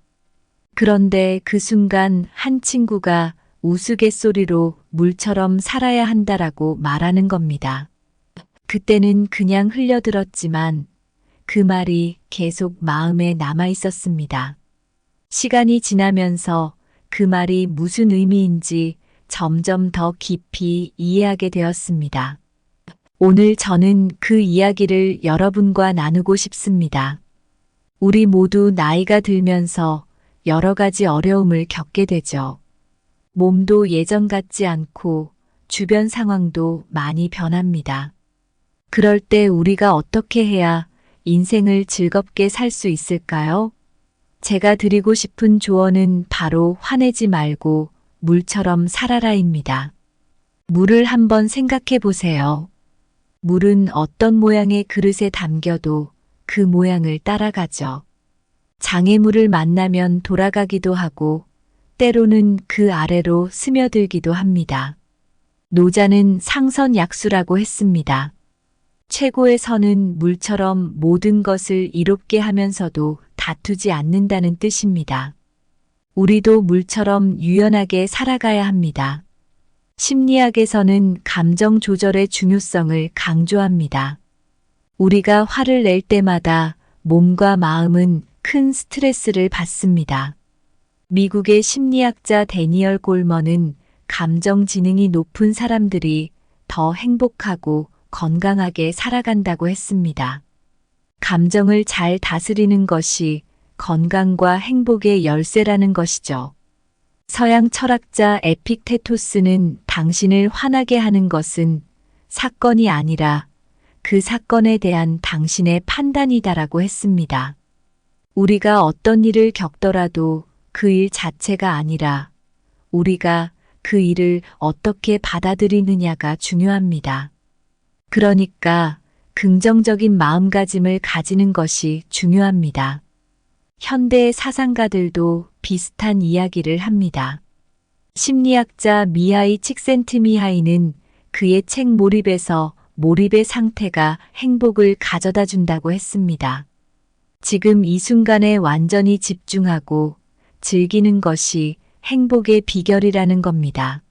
그런데 그 순간 한 친구가 우스갯소리로 물처럼 살아야 한다라고 말하는 겁니다. 그때는 그냥 흘려들었지만 그 말이 계속 마음에 남아 있었습니다. 시간이 지나면서 그 말이 무슨 의미인지 점점 더 깊이 이해하게 되었습니다. 오늘 저는 그 이야기를 여러분과 나누고 싶습니다. 우리 모두 나이가 들면서 여러 가지 어려움을 겪게 되죠. 몸도 예전 같지 않고 주변 상황도 많이 변합니다. 그럴 때 우리가 어떻게 해야 인생을 즐겁게 살 수 있을까요? 제가 드리고 싶은 조언은 바로 화내지 말고 물처럼 살아라입니다. 물을 한번 생각해 보세요. 물은 어떤 모양의 그릇에 담겨도 그 모양을 따라가죠. 장애물을 만나면 돌아가기도 하고 때로는 그 아래로 스며들기도 합니다. 노자는 상선약수라고 했습니다. 최고의 선은 물처럼 모든 것을 이롭게 하면서도 다투지 않는다는 뜻입니다. 우리도 물처럼 유연하게 살아가야 합니다. 심리학에서는 감정 조절의 중요성을 강조합니다. 우리가 화를 낼 때마다 몸과 마음은 큰 스트레스를 받습니다. 미국의 심리학자 데니얼 골먼은 감정 지능이 높은 사람들이 더 행복하고 건강하게 살아간다고 했습니다. 감정을 잘 다스리는 것이 건강과 행복의 열쇠라는 것이죠. 서양 철학자 에픽테토스는 당신을 화나게 하는 것은 사건이 아니라 그 사건에 대한 당신의 판단이다라고 했습니다. 우리가 어떤 일을 겪더라도 그 일 자체가 아니라 우리가 그 일을 어떻게 받아들이느냐가 중요합니다. 그러니까 긍정적인 마음가짐을 가지는 것이 중요합니다. 현대의 사상가들도 비슷한 이야기를 합니다. 심리학자 미하이 칙센트미하이는 그의 책 몰입에서 몰입의 상태가 행복을 가져다 준다고 했습니다. 지금 이 순간에 완전히 집중하고 즐기는 것이 행복의 비결이라는 겁니다.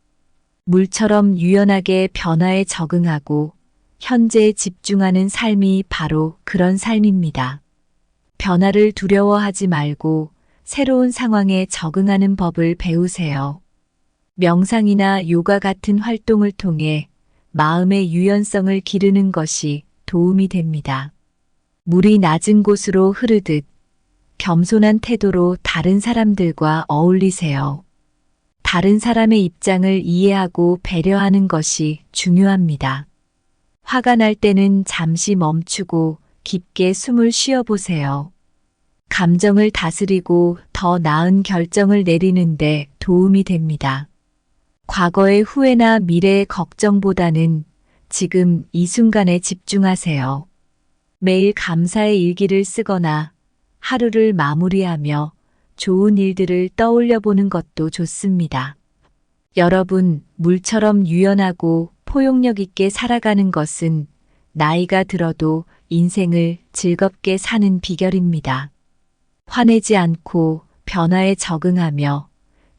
물처럼 유연하게 변화에 적응하고 현재에 집중하는 삶이 바로 그런 삶입니다. 변화를 두려워하지 말고 새로운 상황에 적응하는 법을 배우세요. 명상이나 요가 같은 활동을 통해 마음의 유연성을 기르는 것이 도움이 됩니다. 물이 낮은 곳으로 흐르듯 겸손한 태도로 다른 사람들과 어울리세요. 다른 사람의 입장을 이해하고 배려하는 것이 중요합니다. 화가 날 때는 잠시 멈추고 깊게 숨을 쉬어보세요. 감정을 다스리고 더 나은 결정을 내리는데 도움이 됩니다. 과거의 후회나 미래의 걱정보다는 지금 이 순간에 집중하세요. 매일 감사의 일기를 쓰거나 하루를 마무리하며 좋은 일들을 떠올려 보는 것도 좋습니다. 여러분, 물처럼 유연하고 포용력 있게 살아가는 것은 나이가 들어도 인생을 즐겁게 사는 비결입니다. 화내지 않고 변화에 적응하며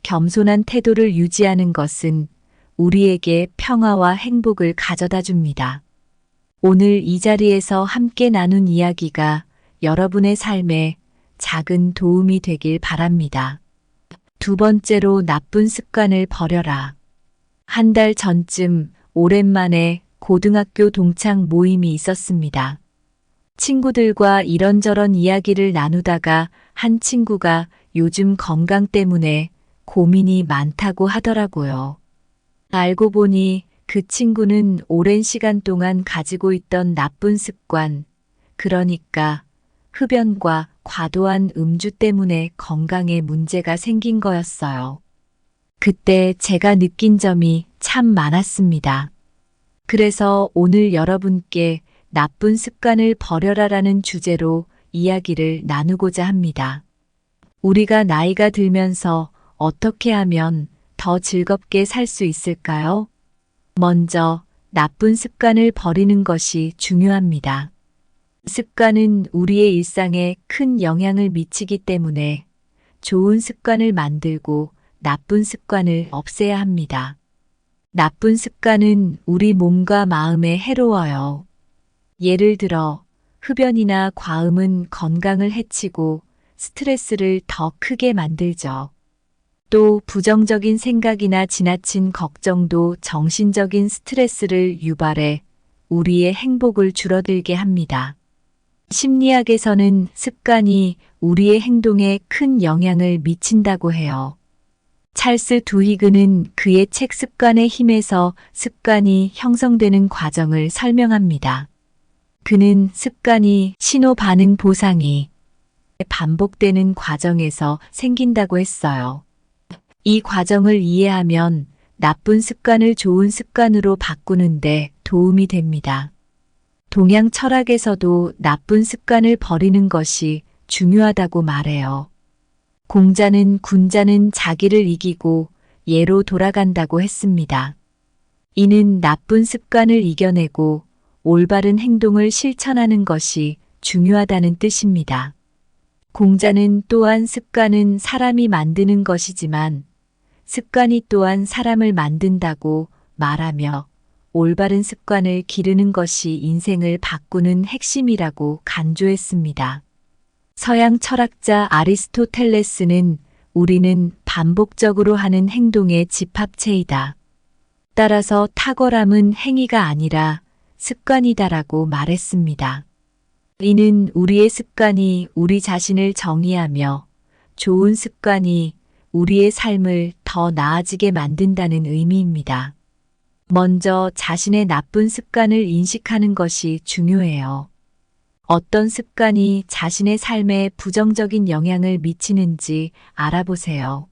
겸손한 태도를 유지하는 것은 우리에게 평화와 행복을 가져다 줍니다. 오늘 이 자리에서 함께 나눈 이야기가 여러분의 삶에 작은 도움이 되길 바랍니다. 두 번째로 나쁜 습관을 버려라. 한 달 전쯤 오랜만에 고등학교 동창 모임이 있었습니다. 친구들과 이런저런 이야기를 나누다가 한 친구가 요즘 건강 때문에 고민이 많다고 하더라고요. 알고 보니 그 친구는 오랜 시간 동안 가지고 있던 나쁜 습관, 그러니까 흡연과 과도한 음주 때문에 건강에 문제가 생긴 거였어요. 그때 제가 느낀 점이 참 많았습니다. 그래서 오늘 여러분께 나쁜 습관을 버려라라는 주제로 이야기를 나누고자 합니다. 우리가 나이가 들면서 어떻게 하면 더 즐겁게 살 수 있을까요? 먼저 나쁜 습관을 버리는 것이 중요합니다. 습관은 우리의 일상에 큰 영향을 미치기 때문에 좋은 습관을 만들고 나쁜 습관을 없애야 합니다. 나쁜 습관은 우리 몸과 마음에 해로워요. 예를 들어 흡연이나 과음은 건강을 해치고 스트레스를 더 크게 만들죠. 또 부정적인 생각이나 지나친 걱정도 정신적인 스트레스를 유발해 우리의 행복을 줄어들게 합니다. 심리학에서는 습관이 우리의 행동에 큰 영향을 미친다고 해요. 찰스 두히그는 그의 책 습관의 힘에서 습관이 형성되는 과정을 설명합니다. 그는 습관이 신호 반응 보상이 반복되는 과정에서 생긴다고 했어요. 이 과정을 이해하면 나쁜 습관을 좋은 습관으로 바꾸는데 도움이 됩니다. 동양 철학에서도 나쁜 습관을 버리는 것이 중요하다고 말해요. 공자는 군자는 자기를 이기고 예로 돌아간다고 했습니다. 이는 나쁜 습관을 이겨내고 올바른 행동을 실천하는 것이 중요하다는 뜻입니다. 공자는 또한 습관은 사람이 만드는 것이지만 습관이 또한 사람을 만든다고 말하며 올바른 습관을 기르는 것이 인생을 바꾸는 핵심이라고 강조했습니다. 서양 철학자 아리스토텔레스는 우리는 반복적으로 하는 행동의 집합체이다. 따라서 탁월함은 행위가 아니라 습관이다라고 말했습니다. 이는 우리의 습관이 우리 자신을 정의하며 좋은 습관이 우리의 삶을 더 나아지게 만든다는 의미입니다. 먼저 자신의 나쁜 습관을 인식하는 것이 중요해요. 어떤 습관이 자신의 삶에 부정적인 영향을 미치는지 알아보세요.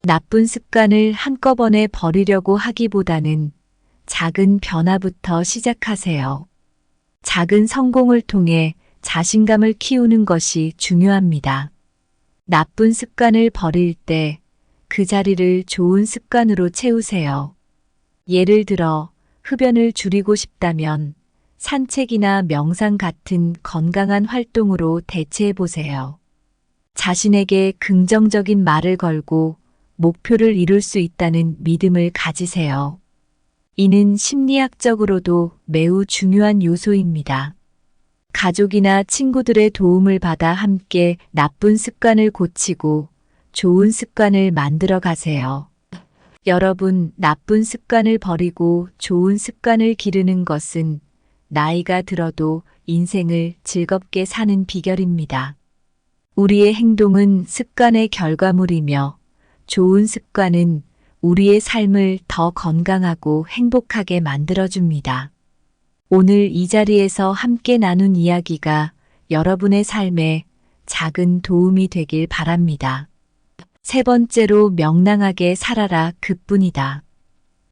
나쁜 습관을 한꺼번에 버리려고 하기보다는 작은 변화부터 시작하세요. 작은 성공을 통해 자신감을 키우는 것이 중요합니다. 나쁜 습관을 버릴 때 그 자리를 좋은 습관으로 채우세요. 예를 들어 흡연을 줄이고 싶다면 산책이나 명상 같은 건강한 활동으로 대체해 보세요. 자신에게 긍정적인 말을 걸고 목표를 이룰 수 있다는 믿음을 가지세요. 이는 심리학적으로도 매우 중요한 요소입니다. 가족이나 친구들의 도움을 받아 함께 나쁜 습관을 고치고 좋은 습관을 만들어 가세요. 여러분, 나쁜 습관을 버리고 좋은 습관을 기르는 것은 나이가 들어도 인생을 즐겁게 사는 비결입니다. 우리의 행동은 습관의 결과물이며 좋은 습관은 우리의 삶을 더 건강하고 행복하게 만들어줍니다. 오늘 이 자리에서 함께 나눈 이야기가 여러분의 삶에 작은 도움이 되길 바랍니다. 세 번째로 명랑하게 살아라 그뿐이다.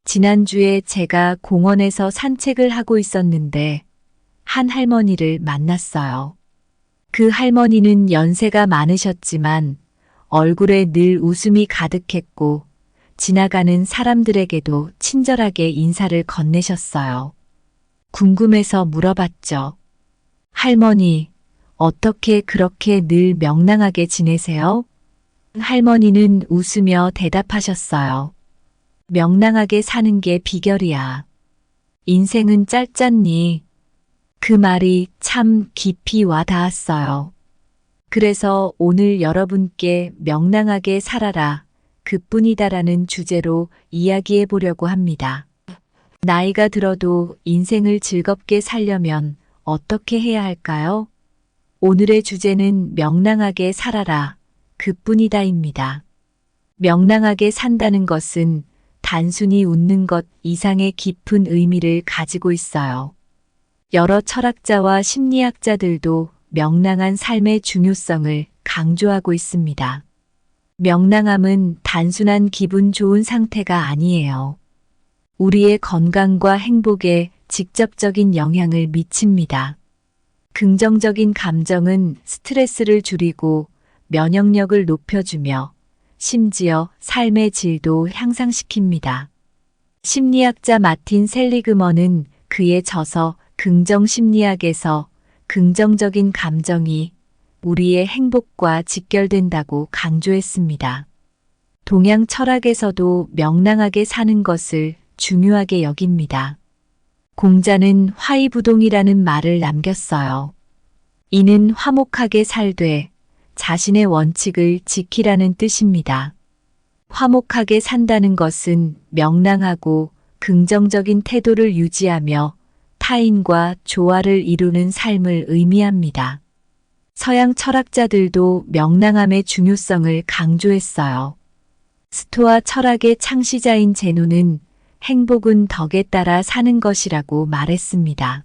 지난주에 제가 공원에서 산책을 하고 있었는데 한 할머니를 만났어요. 그 할머니는 연세가 많으셨지만 얼굴에 늘 웃음이 가득했고 지나가는 사람들에게도 친절하게 인사를 건네셨어요. 궁금해서 물어봤죠. 할머니, 어떻게 그렇게 늘 명랑하게 지내세요? 할머니는 웃으며 대답하셨어요. 명랑하게 사는 게 비결이야. 인생은 짧잖니. 그 말이 참 깊이 와 닿았어요. 그래서 오늘 여러분께 명랑하게 살아라 그뿐이다라는 주제로 이야기해 보려고 합니다. 나이가 들어도 인생을 즐겁게 살려면 어떻게 해야 할까요? 오늘의 주제는 명랑하게 살아라 그뿐이다입니다. 명랑하게 산다는 것은 단순히 웃는 것 이상의 깊은 의미를 가지고 있어요. 여러 철학자와 심리학자들도 명랑한 삶의 중요성을 강조하고 있습니다. 명랑함은 단순한 기분 좋은 상태가 아니에요. 우리의 건강과 행복에 직접적인 영향을 미칩니다. 긍정적인 감정은 스트레스를 줄이고 면역력을 높여주며 심지어 삶의 질도 향상시킵니다. 심리학자 마틴 셀리그먼은 그의 저서 긍정심리학에서 긍정적인 감정이 우리의 행복과 직결된다고 강조했습니다. 동양 철학에서도 명랑하게 사는 것을 중요하게 여깁니다. 공자는 화의부동이라는 말을 남겼어요. 이는 화목하게 살되 자신의 원칙을 지키라는 뜻입니다. 화목하게 산다는 것은 명랑하고 긍정적인 태도를 유지하며 타인과 조화를 이루는 삶을 의미합니다. 서양 철학자들도 명랑함의 중요성을 강조했어요. 스토아 철학의 창시자인 제노는 행복은 덕에 따라 사는 것이라고 말했습니다.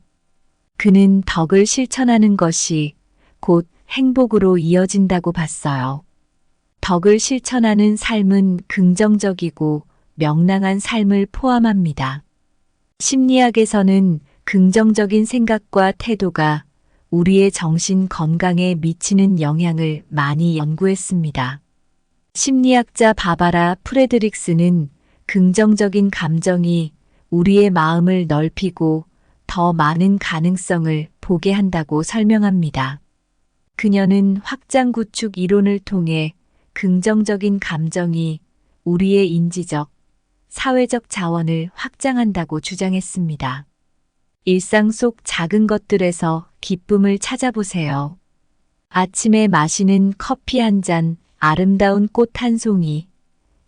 그는 덕을 실천하는 것이 곧 행복으로 이어진다고 봤어요. 덕을 실천하는 삶은 긍정적이고 명랑한 삶을 포함합니다. 심리학에서는 긍정적인 생각과 태도가 우리의 정신 건강에 미치는 영향을 많이 연구했습니다. 심리학자 바바라 프레드릭스는 긍정적인 감정이 우리의 마음을 넓히고 더 많은 가능성을 보게 한다고 설명합니다. 그녀는 확장 구축 이론을 통해 긍정적인 감정이 우리의 인지적, 사회적 자원을 확장한다고 주장했습니다. 일상 속 작은 것들에서 기쁨을 찾아보세요. 아침에 마시는 커피 한 잔, 아름다운 꽃 한 송이,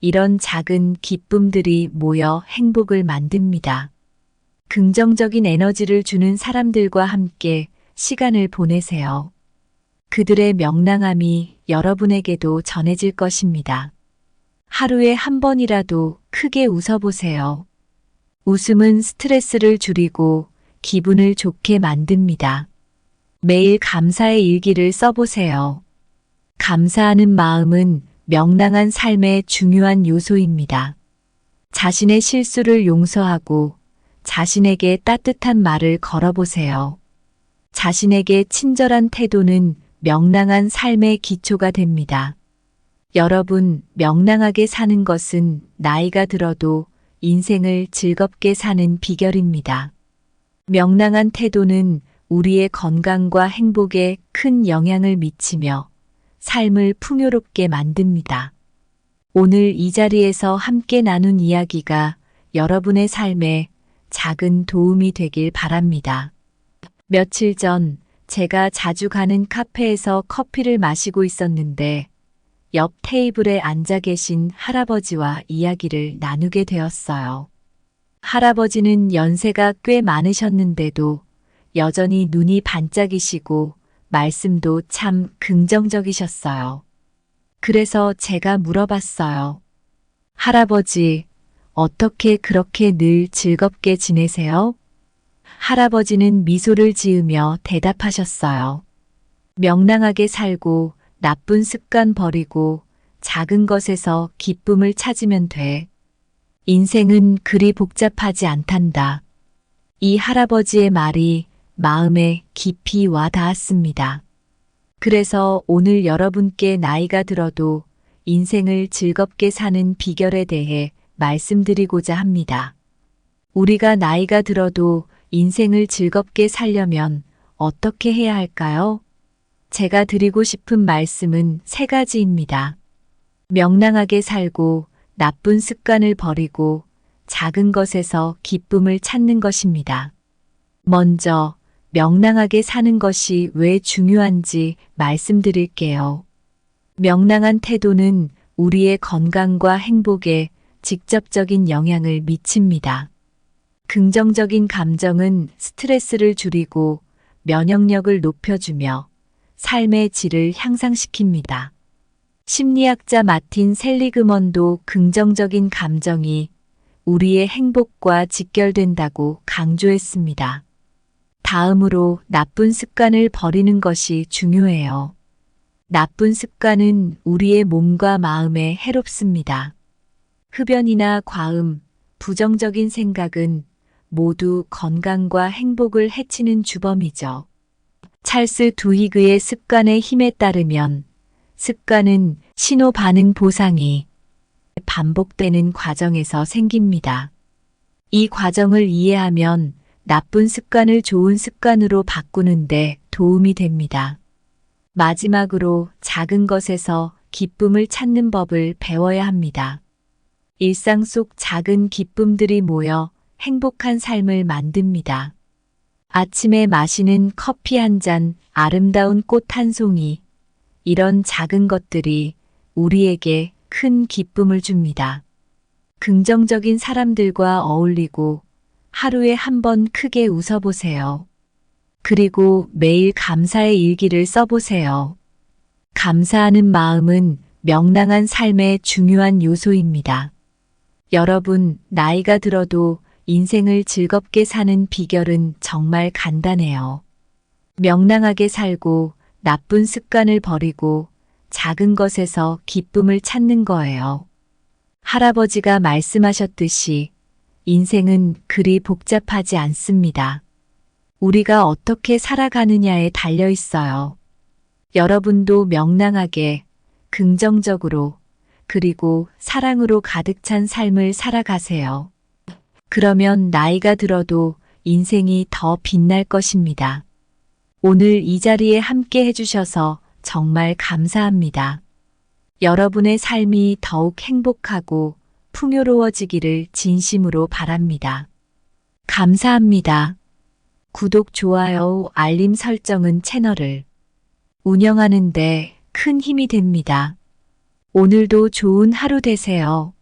이런 작은 기쁨들이 모여 행복을 만듭니다. 긍정적인 에너지를 주는 사람들과 함께 시간을 보내세요. 그들의 명랑함이 여러분에게도 전해질 것입니다. 하루에 한 번이라도 크게 웃어보세요. 웃음은 스트레스를 줄이고 기분을 좋게 만듭니다. 매일 감사의 일기를 써보세요. 감사하는 마음은 명랑한 삶의 중요한 요소입니다. 자신의 실수를 용서하고 자신에게 따뜻한 말을 걸어보세요. 자신에게 친절한 태도는 명랑한 삶의 기초가 됩니다. 여러분, 명랑하게 사는 것은 나이가 들어도 인생을 즐겁게 사는 비결입니다. 명랑한 태도는 우리의 건강과 행복에 큰 영향을 미치며 삶을 풍요롭게 만듭니다. 오늘 이 자리에서 함께 나눈 이야기가 여러분의 삶에 작은 도움이 되길 바랍니다. 며칠 전 제가 자주 가는 카페에서 커피를 마시고 있었는데 옆 테이블에 앉아 계신 할아버지와 이야기를 나누게 되었어요. 할아버지는 연세가 꽤 많으셨는데도 여전히 눈이 반짝이시고 말씀도 참 긍정적이셨어요. 그래서 제가 물어봤어요. 할아버지, 어떻게 그렇게 늘 즐겁게 지내세요? 할아버지는 미소를 지으며 대답하셨어요. 명랑하게 살고 나쁜 습관 버리고 작은 것에서 기쁨을 찾으면 돼. 인생은 그리 복잡하지 않단다. 이 할아버지의 말이 마음에 깊이 와 닿았습니다. 그래서 오늘 여러분께 나이가 들어도 인생을 즐겁게 사는 비결에 대해 말씀드리고자 합니다. 우리가 나이가 들어도 인생을 즐겁게 살려면 어떻게 해야 할까요? 제가 드리고 싶은 말씀은 3가지입니다. 명랑하게 살고 나쁜 습관을 버리고 작은 것에서 기쁨을 찾는 것입니다. 먼저 명랑하게 사는 것이 왜 중요한지 말씀드릴게요. 명랑한 태도는 우리의 건강과 행복에 직접적인 영향을 미칩니다. 긍정적인 감정은 스트레스를 줄이고 면역력을 높여주며 삶의 질을 향상시킵니다. 심리학자 마틴 셀리그먼도 긍정적인 감정이 우리의 행복과 직결된다고 강조했습니다. 다음으로 나쁜 습관을 버리는 것이 중요해요. 나쁜 습관은 우리의 몸과 마음에 해롭습니다. 흡연이나 과음, 부정적인 생각은 모두 건강과 행복을 해치는 주범이죠. 찰스 두히그의 습관의 힘에 따르면 습관은 신호 반응 보상이 반복되는 과정에서 생깁니다. 이 과정을 이해하면 나쁜 습관을 좋은 습관으로 바꾸는데 도움이 됩니다. 마지막으로 작은 것에서 기쁨을 찾는 법을 배워야 합니다. 일상 속 작은 기쁨들이 모여 행복한 삶을 만듭니다. 아침에 마시는 커피 한 잔, 아름다운 꽃 한 송이, 이런 작은 것들이 우리에게 큰 기쁨을 줍니다. 긍정적인 사람들과 어울리고 하루에 한 번 크게 웃어보세요. 그리고 매일 감사의 일기를 써보세요. 감사하는 마음은 명랑한 삶의 중요한 요소입니다. 여러분, 나이가 들어도 인생을 즐겁게 사는 비결은 정말 간단해요. 명랑하게 살고 나쁜 습관을 버리고 작은 것에서 기쁨을 찾는 거예요. 할아버지가 말씀하셨듯이 인생은 그리 복잡하지 않습니다. 우리가 어떻게 살아가느냐에 달려 있어요. 여러분도 명랑하게, 긍정적으로, 그리고 사랑으로 가득 찬 삶을 살아가세요. 그러면 나이가 들어도 인생이 더 빛날 것입니다. 오늘 이 자리에 함께 해주셔서 정말 감사합니다. 여러분의 삶이 더욱 행복하고 풍요로워지기를 진심으로 바랍니다. 감사합니다. 구독, 좋아요, 알림 설정은 채널을 운영하는 데 큰 힘이 됩니다. 오늘도 좋은 하루 되세요.